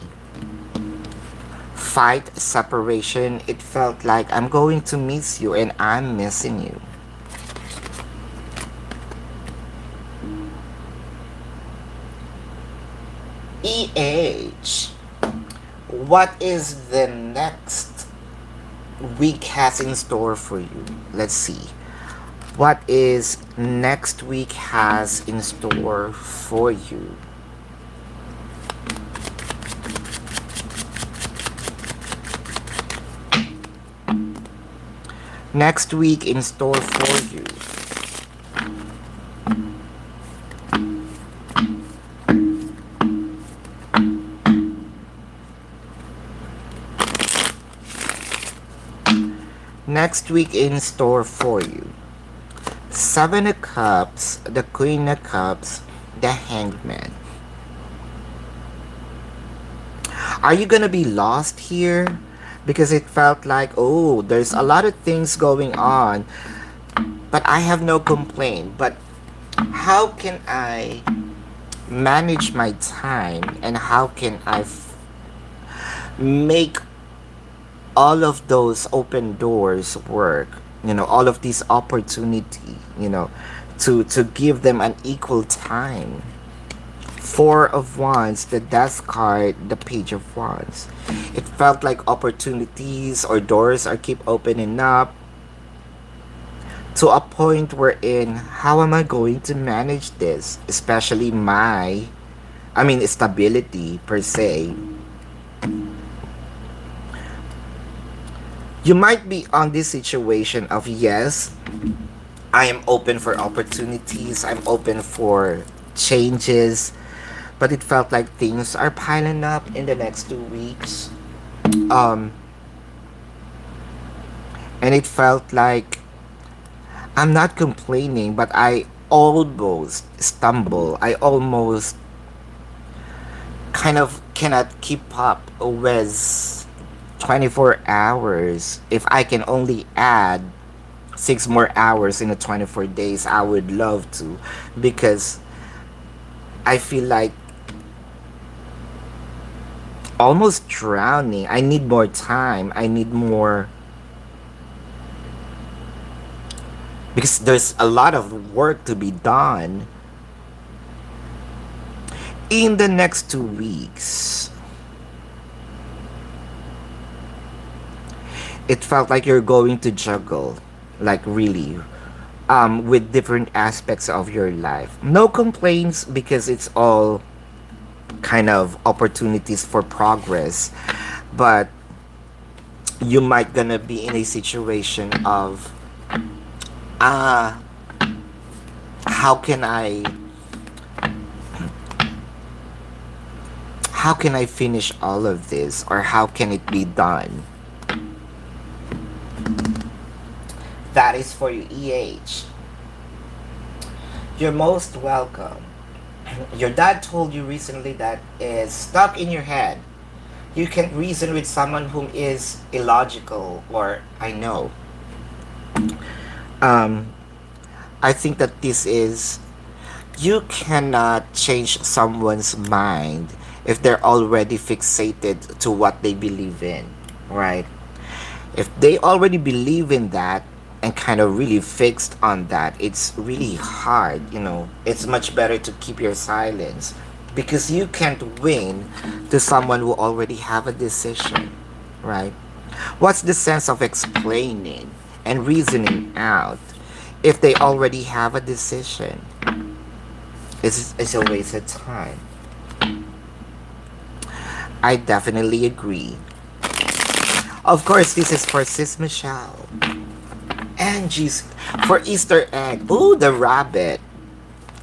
Fight, separation. It felt like I'm going to miss you and I'm missing you. EH. What is the next week has in store for you? Let's see. What is next week has in store for you? Next week in store for you. Next week in store for you. Seven of Cups, the Queen of Cups, the Hanged Man. Are you gonna be lost here? Because it felt like, oh, there's a lot of things going on, but I have no complaint. But how can I manage my time, and how can I make all of those open doors work? All of these opportunity, to give them an equal time. Four of Wands, the Death card, the Page of Wands. It felt like opportunities or doors are keep opening up to a point wherein how am I going to manage this? Especially stability per se. You might be on this situation of yes, I am open for opportunities, I'm open for changes, but it felt like things are piling up in the next 2 weeks. Um, and it felt like I'm not complaining, but I almost stumble. I almost kind of cannot keep up with 24 hours. If I can only add 6 more hours in the 24 days, I would love to, because I feel like almost drowning. I need more time. I need more, because there's a lot of work to be done in the next 2 weeks. It felt like you're going to juggle, like really, with different aspects of your life. No complaints, because it's all kind of opportunities for progress, but you might gonna be in a situation of uh how can I finish all of this, or how can it be done? That is for you, EH. You're most welcome. Your dad told you recently that is stuck in your head. You can reason with someone whom is illogical, or I know. Um, I think that this is, you cannot change someone's mind if they're already fixated to what they believe in, right? If they already believe in that, and kind of really fixed on that. It's really hard, you know. It's much better to keep your silence because you can't win to someone who already have a decision, right? What's the sense of explaining and reasoning out if they already have a decision? It's a waste of time. I definitely agree. Of course, this is for Sis Michelle. Angie's for Easter egg. Ooh, the rabbit.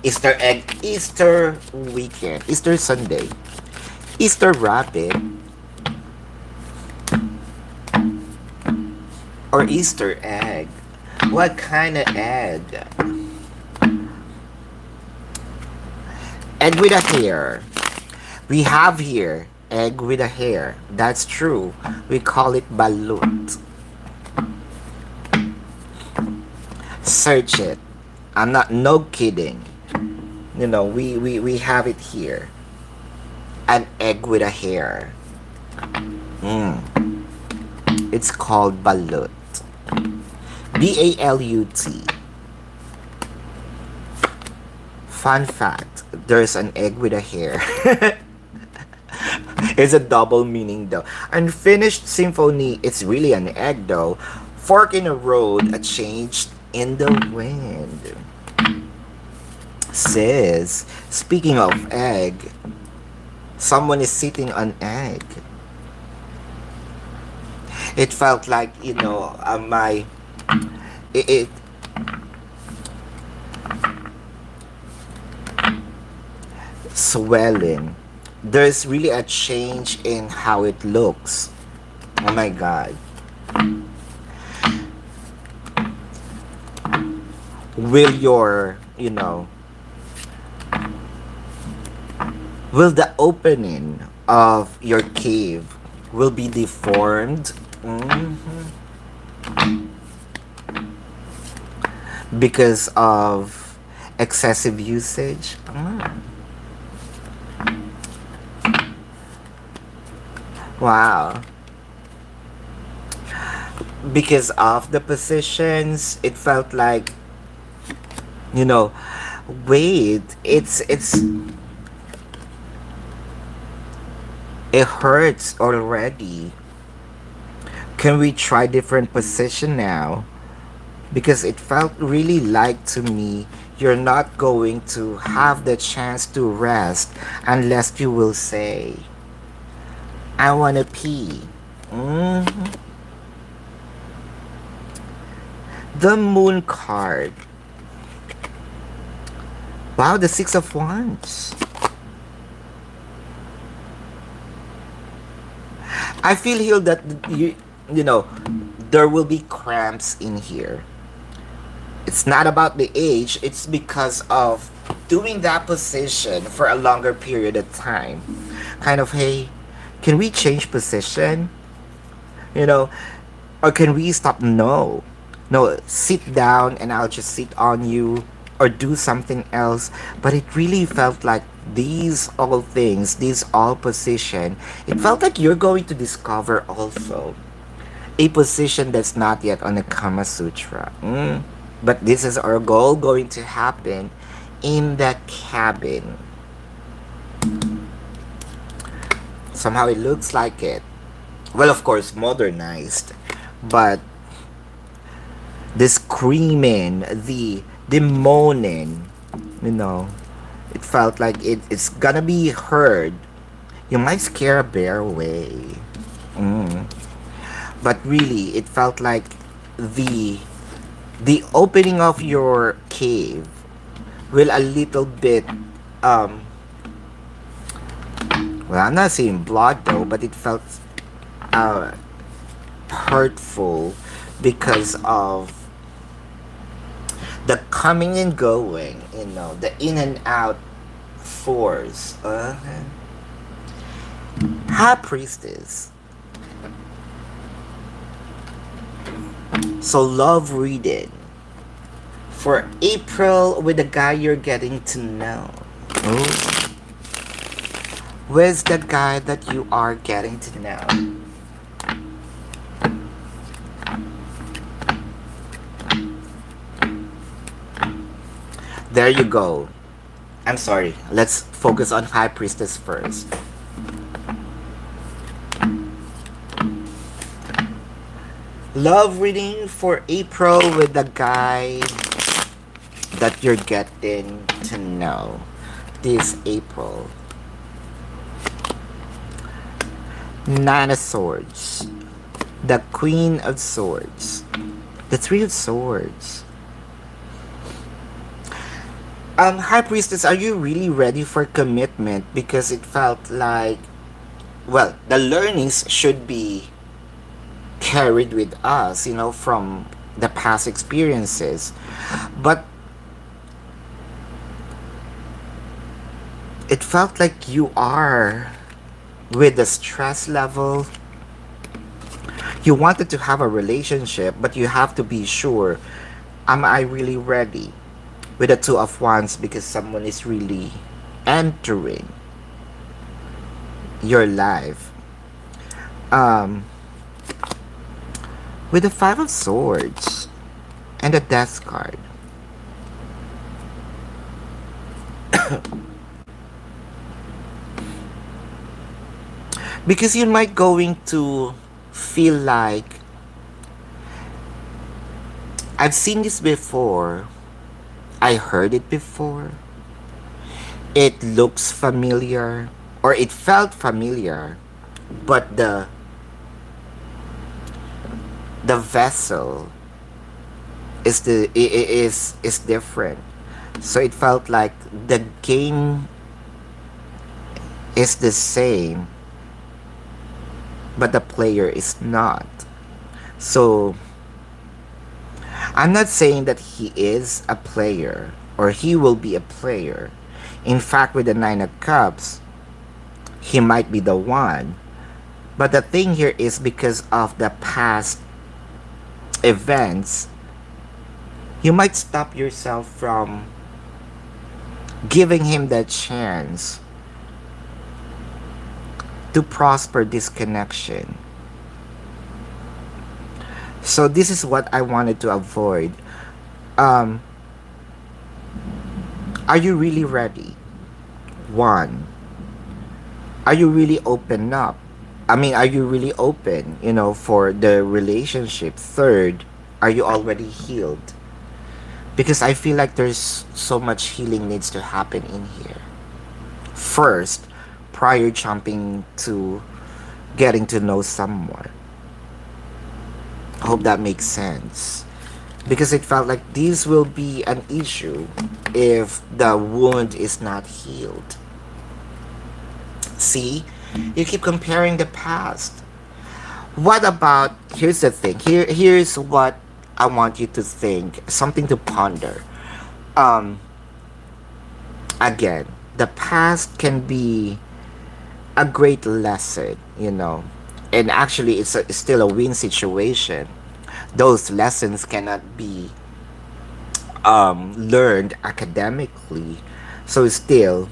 Easter egg, Easter weekend, Easter Sunday. Easter rabbit or Easter egg. What kind of egg? Egg with a hair. We have here egg with a hair. That's true. We call it balut. Search it. I'm not no kidding. You know, we have it here. An egg with a hair. Mm. It's called balut. B-A-L-U-T. Fun fact, there's an egg with a hair. It's a double meaning though. Unfinished symphony, it's really an egg though. Fork in the road, a change in the wind. Says, speaking of egg, someone is sitting on egg. It felt like, you know, it swelling. There's really a change in how it looks. Oh my god. Will your, you know, will the opening of your cave will be deformed? Because of excessive usage? Wow. Because of the positions, it felt like, you know, wait, it hurts already. Can we try different position now? Because it felt really like to me you're not going to have the chance to rest unless you will say, I wanna pee. The moon card. Wow, the Six of Wands. I feel here that you know, there will be cramps in here. It's not about the age, it's because of doing that position for a longer period of time. Kind of, hey, can we change position? You know, or can we stop? No. No, sit down and I'll just sit on you or do something else. But it really felt like these all things, these all position, it felt like you're going to discover also a position that's not yet on the Kama Sutra. But this is our goal going to happen in the cabin. Somehow it looks like it. Well, of course, modernized. But the screaming, the moaning, you know, it felt like it's gonna be heard. You might scare a bear away. But really, it felt like the opening of your cave will a little bit well, I'm not saying blood though, but it felt hurtful because of the coming and going, you know, the in and out force. High Priestess. So love reading for April with the guy you're getting to know. Ooh. Where's the guy that you are getting to know? There you go. I'm sorry. Let's focus on High Priestess first. Love reading for April with the guy that you're getting to know this April. Nine of Swords. The Queen of Swords. The Three of Swords. High Priestess, are you really ready for commitment? Because it felt like, well, the learnings should be carried with us, from the past experiences. But it felt like you are with the stress level. You wanted to have a relationship, but you have to be sure, am I really ready? With the Two of Wands, because someone is really entering your life. Um, with the Five of Swords and the Death card. Because you might going to feel like, I've seen this before, I heard it before, it looks familiar, or it felt familiar, but the vessel is different. So it felt like the game is the same, but the player is not. So I'm not saying that he is a player or he will be a player. In fact, with the Nine of Cups, he might be the one. But the thing here is, because of the past events, you might stop yourself from giving him that chance to prosper this connection. So this is what I wanted to avoid. Um, are you really ready? One, are you really open up? I mean, are you really open, for the relationship? Third, are you already healed? Because I feel like there's so much healing needs to happen in here. First, prior jumping to getting to know someone. I hope that makes sense. Because it felt like this will be an issue if the wound is not healed. See? You keep comparing the past. What about, here's the thing. Here's what I want you to think. Something to ponder. Um, Again, the past can be a great lesson. And actually, it's still a win situation. Those lessons cannot be learned academically. So still,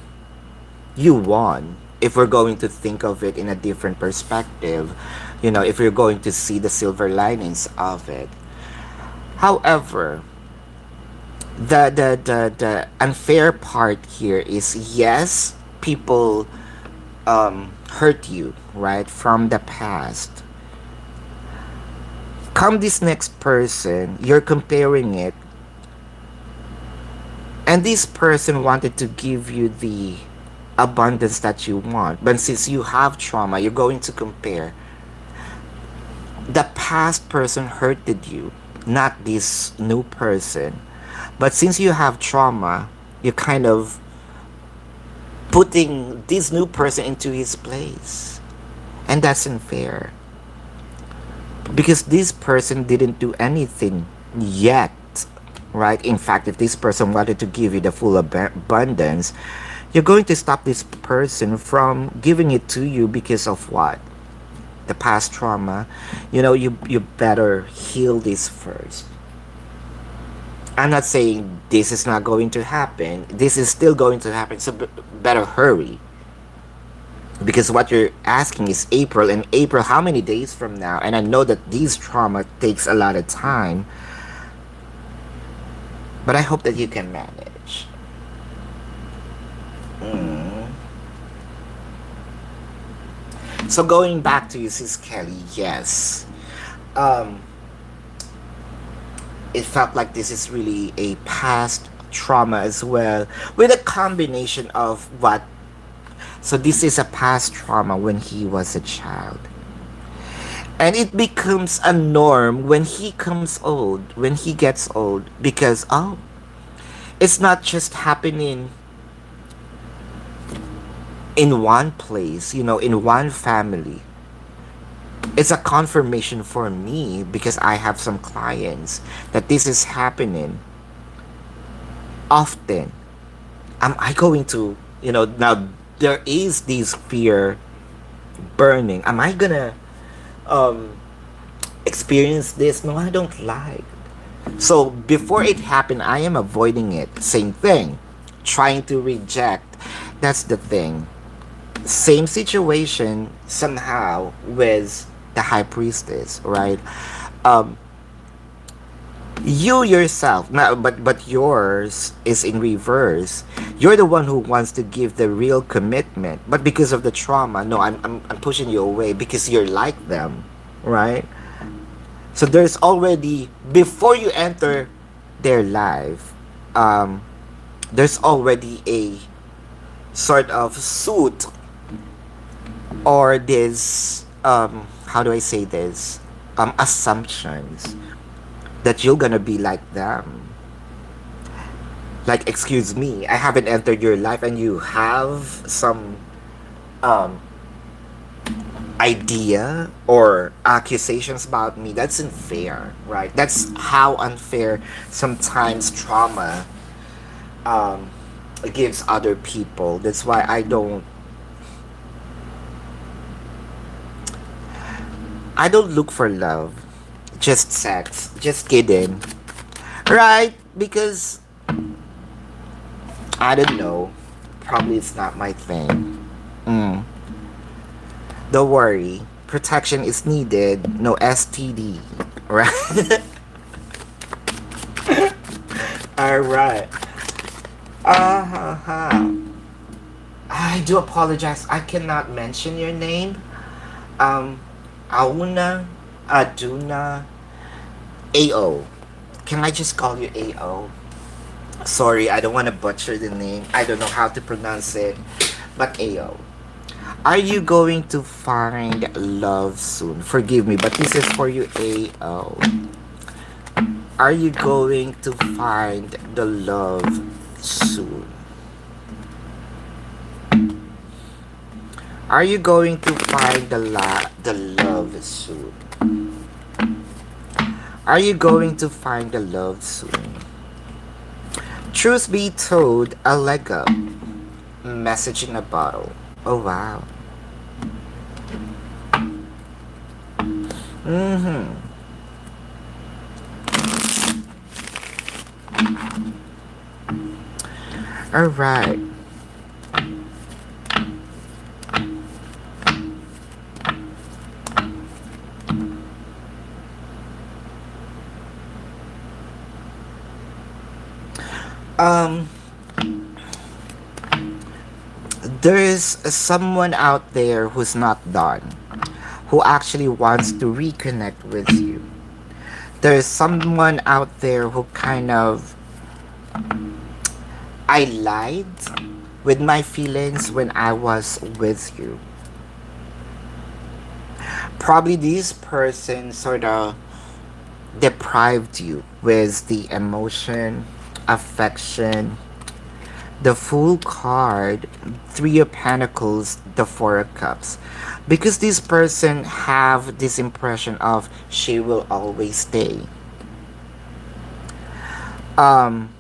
you won. If we're going to think of it in a different perspective, if you're going to see the silver linings of it. However, the unfair part here is, yes, people hurt you, right, from the past. Come this next person, you're comparing it, and this person wanted to give you the abundance that you want. But since you have trauma, you're going to compare. The past person hurted you, not this new person. But since you have trauma, you're kind of putting this new person into his place. And that's unfair. Because this person didn't do anything yet, right? In fact, if this person wanted to give you the full abundance, you're going to stop this person from giving it to you because of what? The past trauma. You better heal this first. I'm not saying this is not going to happen. This is still going to happen. So better hurry. Because what you're asking is April. And April, how many days from now? And I know that this trauma takes a lot of time. But I hope that you can manage. So going back to you, Sis Kelly, yes. Um, it felt like this is really a past trauma as well, with a combination of what. So this is a past trauma when he was a child. And it becomes a norm when he comes old, when he gets old, because, oh, it's not just happening in one place, in one family. It's a confirmation for me because I have some clients that this is happening often. Am I going to, now there is this fear burning. Am I gonna um, experience this? No, I don't like. So before it happened, I am avoiding it. Same thing. Trying to reject. That's the thing. Same situation somehow with the high priestess, right? Um, you yourself, now, but yours is in reverse. You're the one who wants to give the real commitment, but because of the trauma, no, I'm pushing you away because you're like them, right? So there's already, before you enter their life, um, there's already a sort of suit, or this, how do I say this, assumptions that you're gonna be like them. Like, excuse me, I haven't entered your life and you have some um, idea or accusations about me. That's unfair, right? That's how unfair sometimes trauma um, gives other people. That's why I don't look for love, just sex. Just kidding, right? Because I don't know. Probably it's not my thing. Mm. Don't worry. Protection is needed. No STD. Right? Alright. Uh-huh. I do apologize. I cannot mention your name. Um, Auna, Aduna, AO. Can I just call you AO? Sorry, I don't want to butcher the name. I don't know how to pronounce it. But AO. Are you going to find love soon? Forgive me, but this is for you, AO. Are you going to find the love soon? Are you going to find the love soon? Are you going to find the love soon? Truth be told, a leg up. Message in a bottle. Oh wow. Mm-hmm. Alright. Um, there is someone out there who's not done, who actually wants to reconnect with you. There is someone out there who kind of, I lied with my feelings when I was with you. Probably this person sort of deprived you with the emotion, affection, the Fool card, Three of Pentacles, the Four of Cups. Because this person have this impression of she will always stay. Um,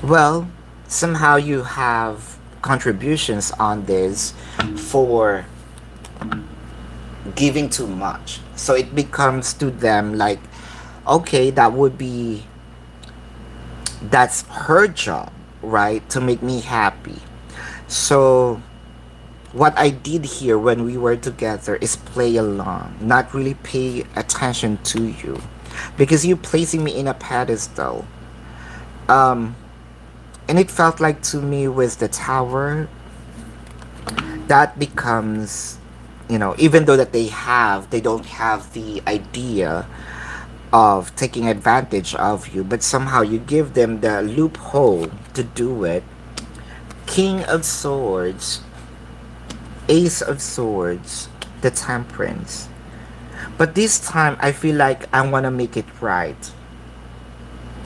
well, somehow you have contributions on this for giving too much. So it becomes to them like, okay, that's her job, right? To make me happy. So what I did here when we were together is play along, not really pay attention to you. Because you placing me in a pedestal. And it felt like to me with the tower that becomes, even though that they don't have the idea of taking advantage of you, but somehow you give them the loophole to do it. King of Swords, Ace of Swords, the Temperance. But this time, I feel like I want to make it right.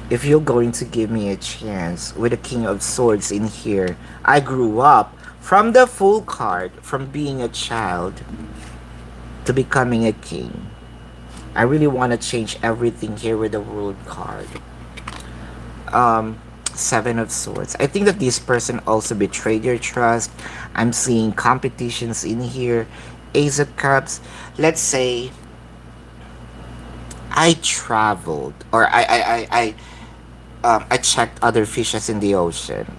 If you're going to give me a chance with the King of Swords in here, I grew up from the full card, from being a child to becoming a king. I really want to change everything here with the World card. Um, Seven of Swords. I think that this person also betrayed your trust. I'm seeing competitions in here. Ace of Cups. Let's say I traveled, or I checked other fishes in the ocean,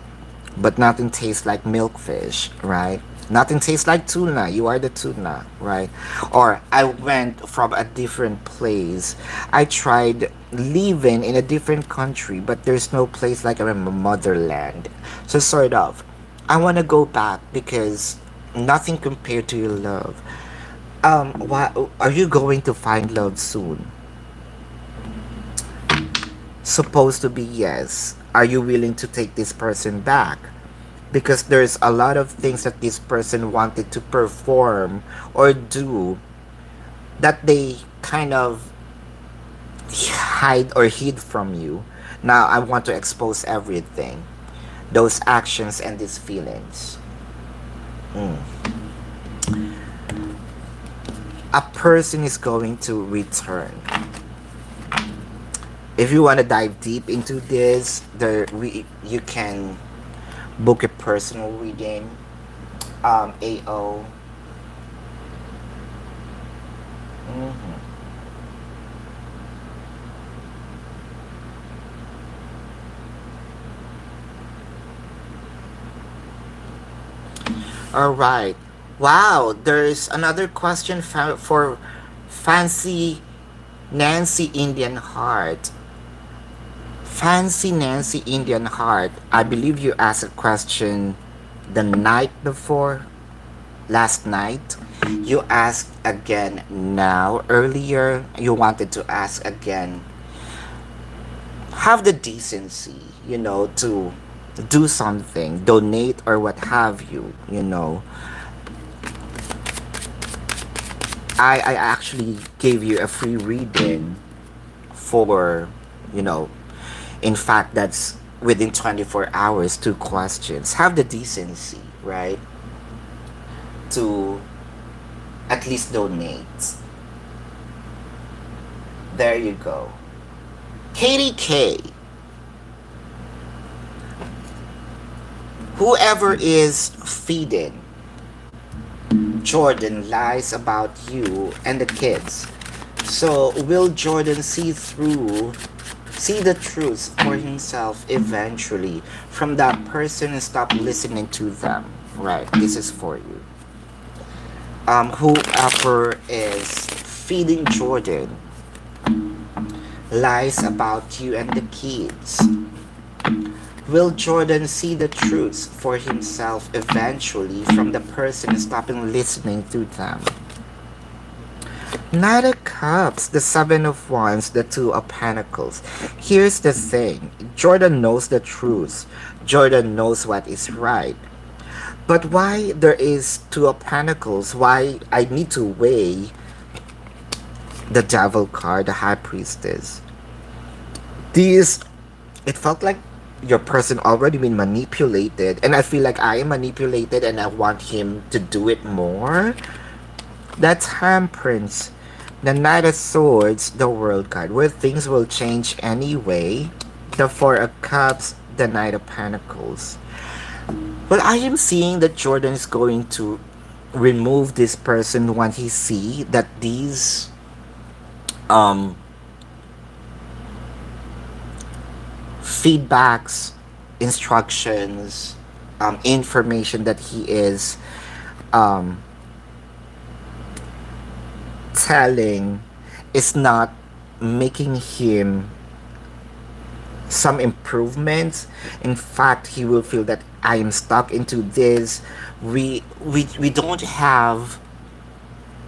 but nothing tastes like milkfish, right? Nothing tastes like tuna. You are the tuna, right? Or I went from a different place. I tried living in a different country, but there's no place like my motherland. So sort of, I want to go back because nothing compared to your love. Why are you going to find love soon? Supposed to be yes. Are you willing to take this person back? Because there's a lot of things that this person wanted to perform or do that they kind of hide or hid from you. Now I want to expose everything, those actions and these feelings. Mm. A person is going to return. If you want to dive deep into this, you can book a personal reading. AO. Mhm. All right. Wow, there's another question for Fancy Nancy Indian Heart. Fancy Nancy Indian Heart. I believe you asked a question the night before, last night. You asked again now. Earlier, you wanted to ask again. Have the decency, to do something, donate or what have you, I actually gave you a free reading for, you know, in fact, that's within 24 hours, two questions. Have the decency, right? To at least donate. There you go. Katie K. Whoever is feeding Jordan lies about you and the kids. So will Jordan see the truth for himself eventually from that person and stop listening to them? Right, this is for you. Whoever is feeding Jordan lies about you and the kids. Will Jordan see the truth for himself eventually from the person stopping listening to them? Knight of Cups, the Seven of Wands, the Two of Pentacles. Here's the thing. Jordan knows the truth. Jordan knows what is right. But why there is Two of Pentacles? Why I need to weigh the Devil card, the High Priestess. These, it felt like your person already been manipulated, and I feel like I am manipulated and I want him to do it more. That Temperance, the Knight of Swords, the World card, where things will change anyway. The Four of Cups, the Knight of Pentacles. Well, I am seeing that Jordan is going to remove this person when he see that these um feedbacks, instructions, information that he is um telling is not making him some improvements. In fact, he will feel that I am stuck into this. We don't have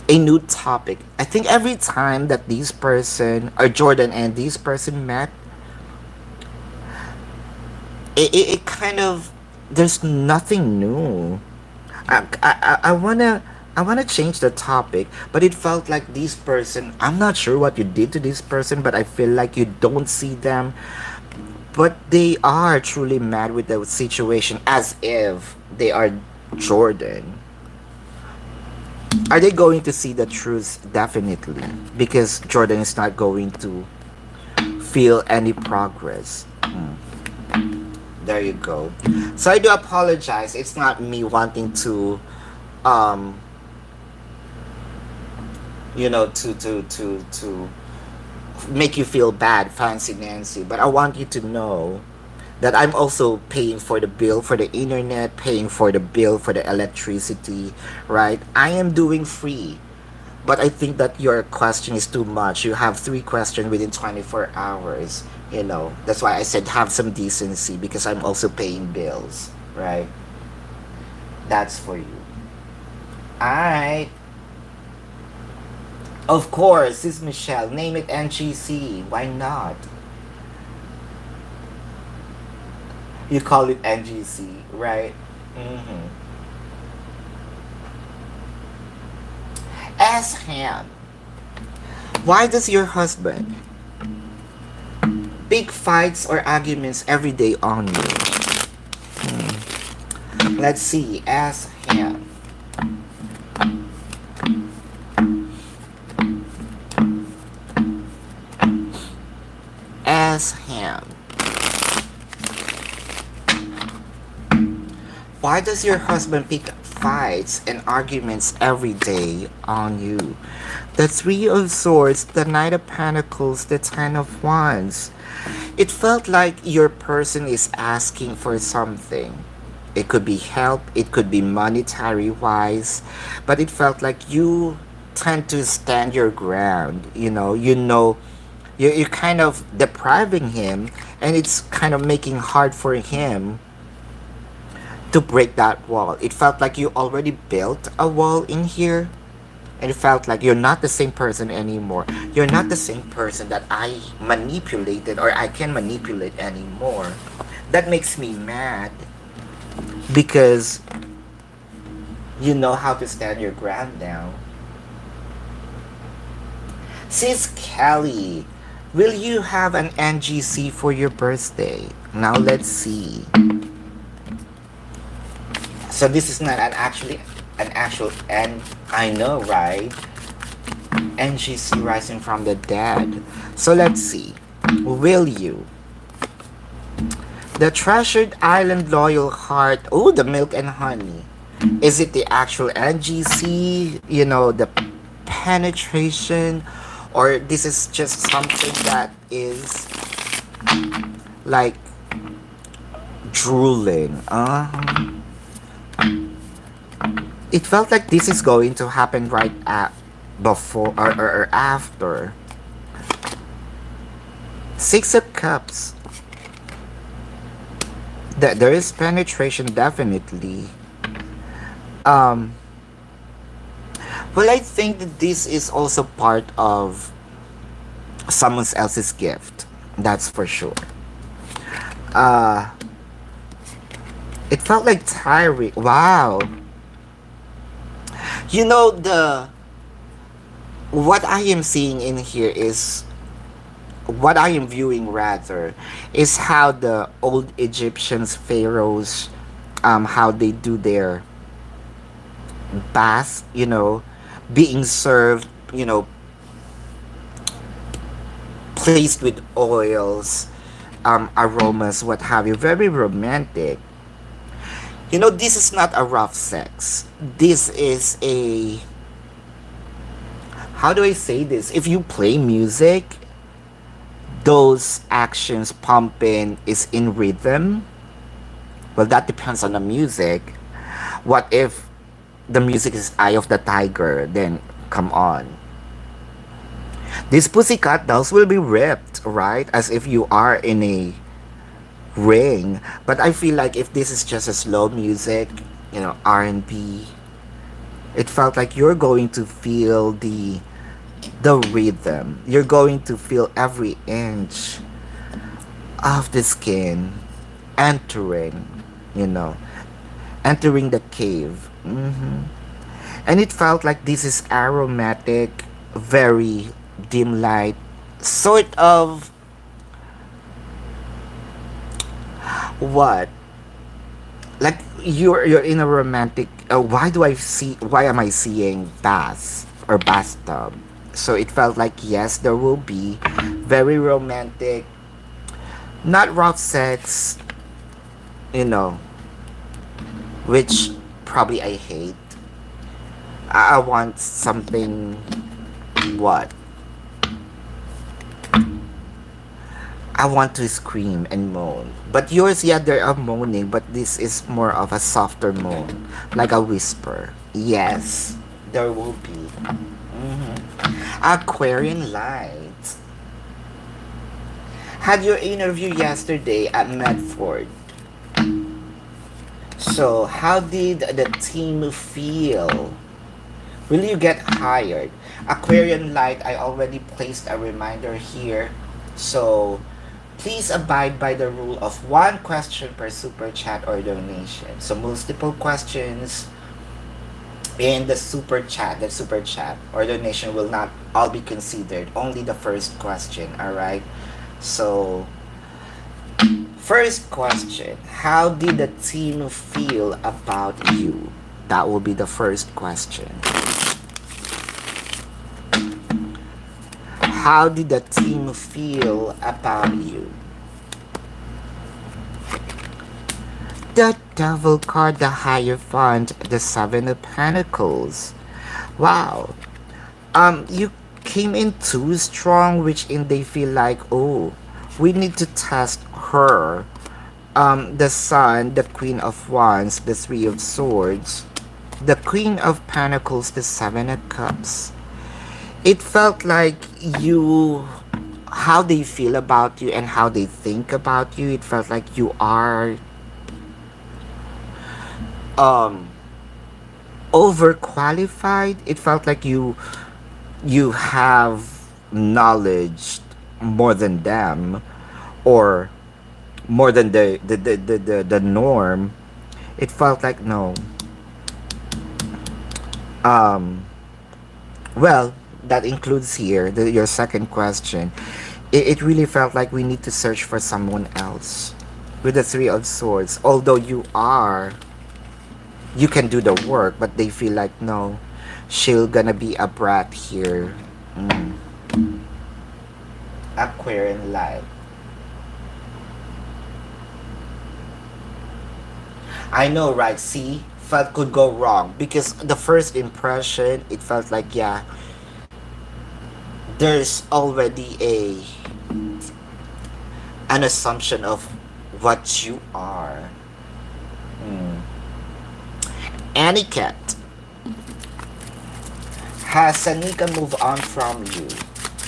a new topic. I think every time that this person or Jordan and this person met, it kind of there's nothing new. I wanna change the topic, but it felt like this person. I'm not sure what you did to this person, but I feel like you don't see them, but they are truly mad with the situation, as if they are Jordan. Are they going to see the truth? Definitely, because Jordan is not going to feel any progress. There you go. So I do apologize. It's not me wanting to, um, to make you feel bad, Fancy Nancy. But I want you to know that I'm also paying for the bill for the internet, paying for the bill for the electricity, right? I am doing free. But I think that your question is too much. You have three questions within 24 hours. That's why I said have some decency because I'm also paying bills, right? That's for you. Alright. Of course, this is Michelle. Name it NGC. Why not? You call it NGC, right? Mm-hmm. Ask him. Why does your husband big fights or arguments every day on you? Let's see. Ask him. Ask him. Why does your husband pick fights and arguments every day on you? The Three of Swords, the Knight of Pentacles, the Ten of Wands. It felt like your person is asking for something. It could be help, it could be monetary wise, but it felt like you tend to stand your ground. You're kind of depriving him, and it's kind of making hard for him to break that wall. It felt like you already built a wall in here, and it felt like you're not the same person anymore. You're not the same person that I manipulated or I can manipulate anymore. That makes me mad because you know how to stand your ground now. Sis Kelly, will you have an NGC for your birthday? Now let's see. So this is not an actual, and I know, right? NGC rising from the dead. So let's see. Will you? The treasured island loyal heart. Oh, the milk and honey. Is it the actual NGC? The penetration, or this is just something that is like drooling. It felt like this is going to happen right at before or after. Six of Cups. There is penetration, definitely. Um, well, I think that this is also part of someone else's gift. That's for sure. Uh, it felt like tiring. Wow. The what I am seeing in here is what I am viewing rather is how the old Egyptians pharaohs how they do their bath, being served, placed with oils, aromas, what have you, very romantic. This is not a rough sex. This is a, how do I say this? If you play music, those actions pumping is in rhythm. Well, that depends on the music. What if the music is Eye of the Tiger? Then come on. These pussycat dolls will be ripped, right? As if you are in a ring. But I feel like if this is just a slow music, R&B, it felt like you're going to feel the rhythm. You're going to feel every inch of the skin entering, you know, entering the cave. And it felt like this is aromatic, very dim light, sort of what? Like you're in a romantic. Why am I seeing bath or bathtub? So it felt like yes, there will be very romantic, not rough sex, you know, which probably I hate. I want something what? I want to scream and moan. But yours, yeah, there are moaning, but this is more of a softer moan, like a whisper. Yes, there will be. Aquarian light. Had your interview yesterday at Medford. So, how did the team feel? Will you get hired? Aquarian light, I already placed a reminder here. So, please abide by the rule of one question per super chat or donation. So multiple questions in the super chat or donation will not all be considered. Only the first question, alright? So first question, how did the team feel about you? That will be the first question. How did the team feel about you? The devil card, the Hierophant, the Seven of Pentacles. Wow. You came in too strong, which in they feel like, oh, we need to test her. The Sun, the Queen of Wands, the Three of Swords, the Queen of Pentacles, the Seven of Cups. It felt like you, how they feel about you and how they think about you, it felt like you are um overqualified. It felt like you have knowledge more than them, or more than the norm. It felt like no. um well, that includes here your second question. It really felt like we need to search for someone else with the Three of Swords, although you can do the work, but they feel like no, she'll gonna be a brat here. mm. Aquarian light. I know, right? See, felt could go wrong because the first impression, it felt like yeah, there's already a an assumption of what you are. mm. Aniket, has Sanika moved on from you?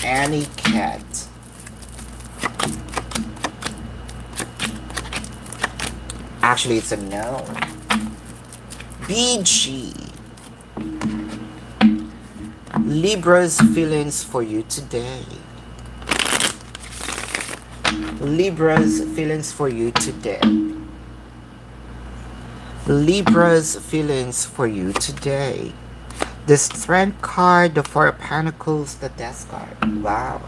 Aniket. Actually, it's a no. BG. Libra's feelings for you today. Libra's feelings for you today. Libra's feelings for you today. The Strength card, the Four of Pentacles, the Death card. Wow.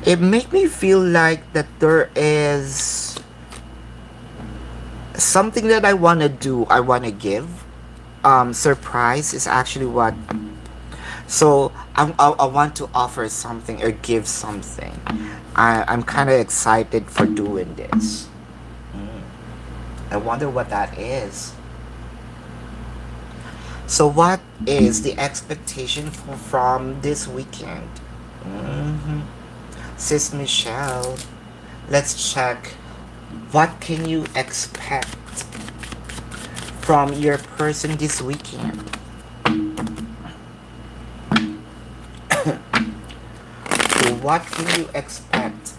It makes me feel like that there is something that I want to do, I want to give. Surprise is actually what. So I want to offer something or give something. I'm kind of excited for doing this. I wonder what that is. So what is the expectation from this weekend? hmm Sis Michelle, let's check. What can you expect from your person this weekend? What can you expect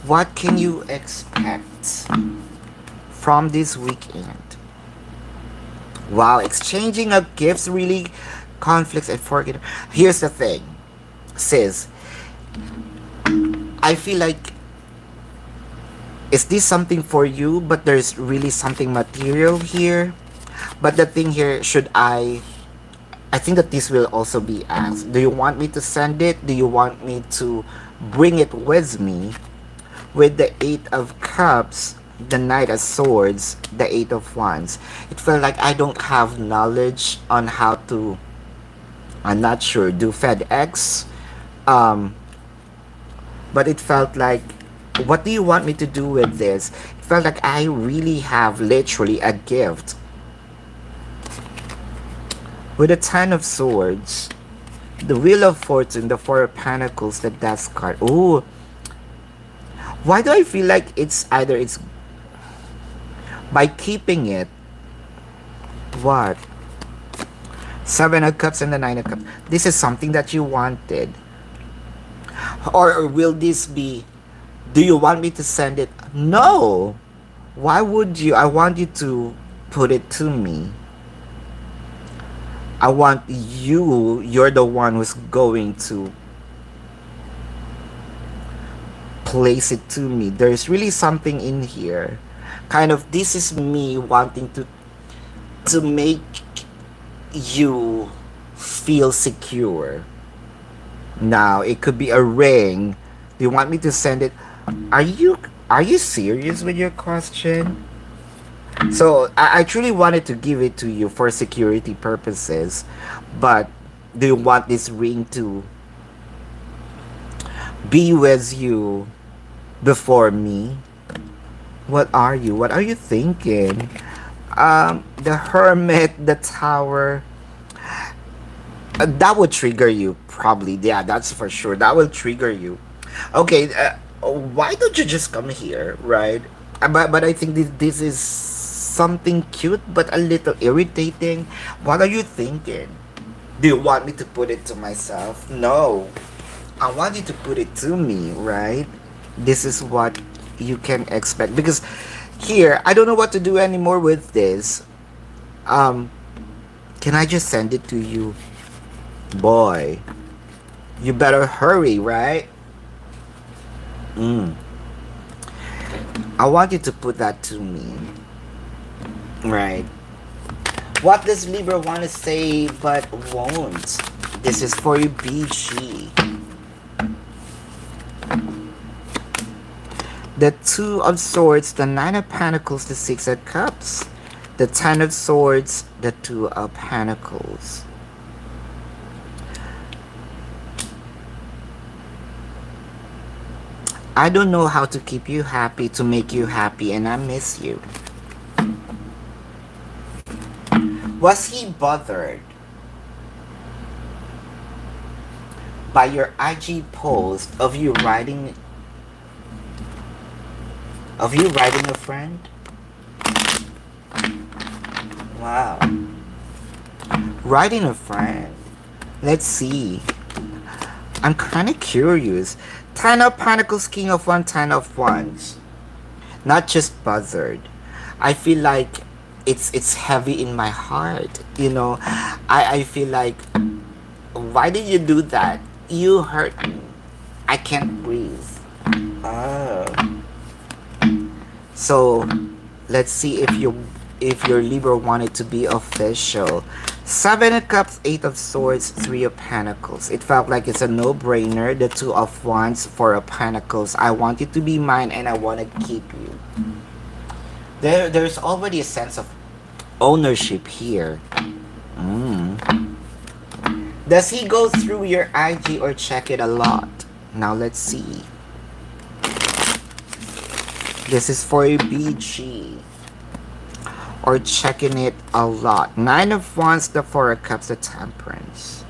What can you expect from this weekend? Wow, exchanging of gifts really conflicts and forget. Here's the thing, sis. I feel like, is this something for you? But there's really something material here. But the thing here, should I think that this will also be asked. Do you want me to send it? Do you want me to bring it with me? With the Eight of Cups, the Knight of Swords, the Eight of Wands. It felt like I don't have knowledge on how to, I'm not sure, do FedEx. Um, but it felt like, what do you want me to do with this? It felt like I really have literally a gift. With the Ten of Swords, the Wheel of Fortune, the Four of Pentacles, the Death card. Ooh, why do I feel like it's either it's by keeping it, what? Seven of Cups and the Nine of Cups. This is something that you wanted. Or will this be, do you want me to send it? No. Why would you? I want you to put it to me. I want you, you're the one who's going to place it to me. There's really something in here. Kind of, this is me wanting to make you feel secure. Now, it could be a ring. Do you want me to send it? Are you are you serious with your question? So I truly wanted to give it to you for security purposes, but do you want this ring to be with you before me? What are you? What are you thinking? The Hermit, the Tower. That would trigger you, probably. Yeah, that's for sure. That will trigger you. Okay, why don't you just come here, right? But I think this is something cute but a little irritating. What are you thinking? Do you want me to put it to myself? No. I want you to put it to me, right? This is what you can expect. Because here, I don't know what to do anymore with this. Um, can I just send it to you? Boy, you better hurry, right? Mm. I want you to put that to me. Right. What does Libra want to say but won't? This is for you, BG. The Two of Swords, the Nine of Pentacles, the Six of Cups, the Ten of Swords, the Two of Pentacles. I don't know how to keep you happy, to make you happy, and I miss you. Was he bothered by your IG post of you writing a friend? Wow. Writing a friend. Let's see. I'm kind of curious. Ten of Pentacles, King of Wands, Ten of Wands. Not just bothered. I feel like it's heavy in my heart. You know, I feel like, why did you do that? You hurt me. I can't breathe. Oh. So let's see if your Libra wanted to be official. Seven of Cups, Eight of Swords, Three of Pentacles. It felt like it's a no-brainer. The Two of Wands, Four of Pentacles. I want you to be mine and I want to keep you. There's already a sense of ownership here. Does he go through your IG or check it a lot? Now let's see. This is for a BG. Or checking it a lot. Nine of Wands, the Four of Cups, the Temperance.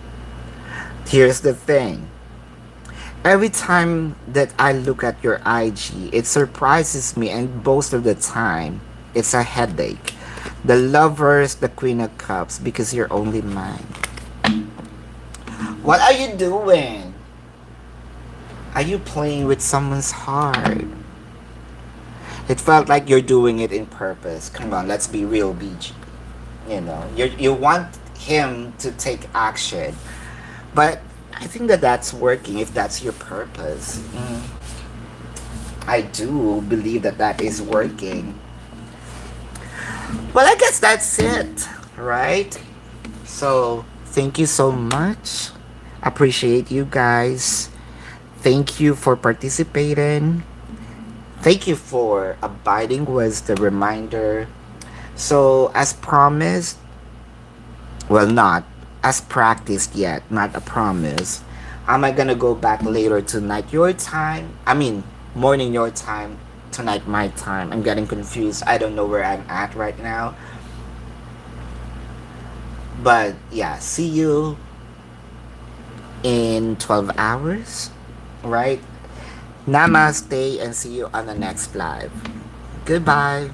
Here's the thing. Every time that I look at your IG, it surprises me, and most of the time, it's a headache. The Lovers, the Queen of Cups, because you're only mine. What are you doing? Are you playing with someone's heart? It felt like you're doing it in purpose. Come on, let's be real, BG. You want him to take action, but I think that that's working if that's your purpose. I do believe that that is working. Well, I guess that's it, right? So, thank you so much. Appreciate you guys. Thank you for participating. Thank you for abiding with the reminder. So, as promised, well, not as practiced yet, not a promise. Am I gonna go back later tonight your time? I mean, morning your time, tonight my time. I'm getting confused. I don't know where I'm at right now. But yeah, see you in 12 hours, right? Namaste and see you on the next live. Goodbye.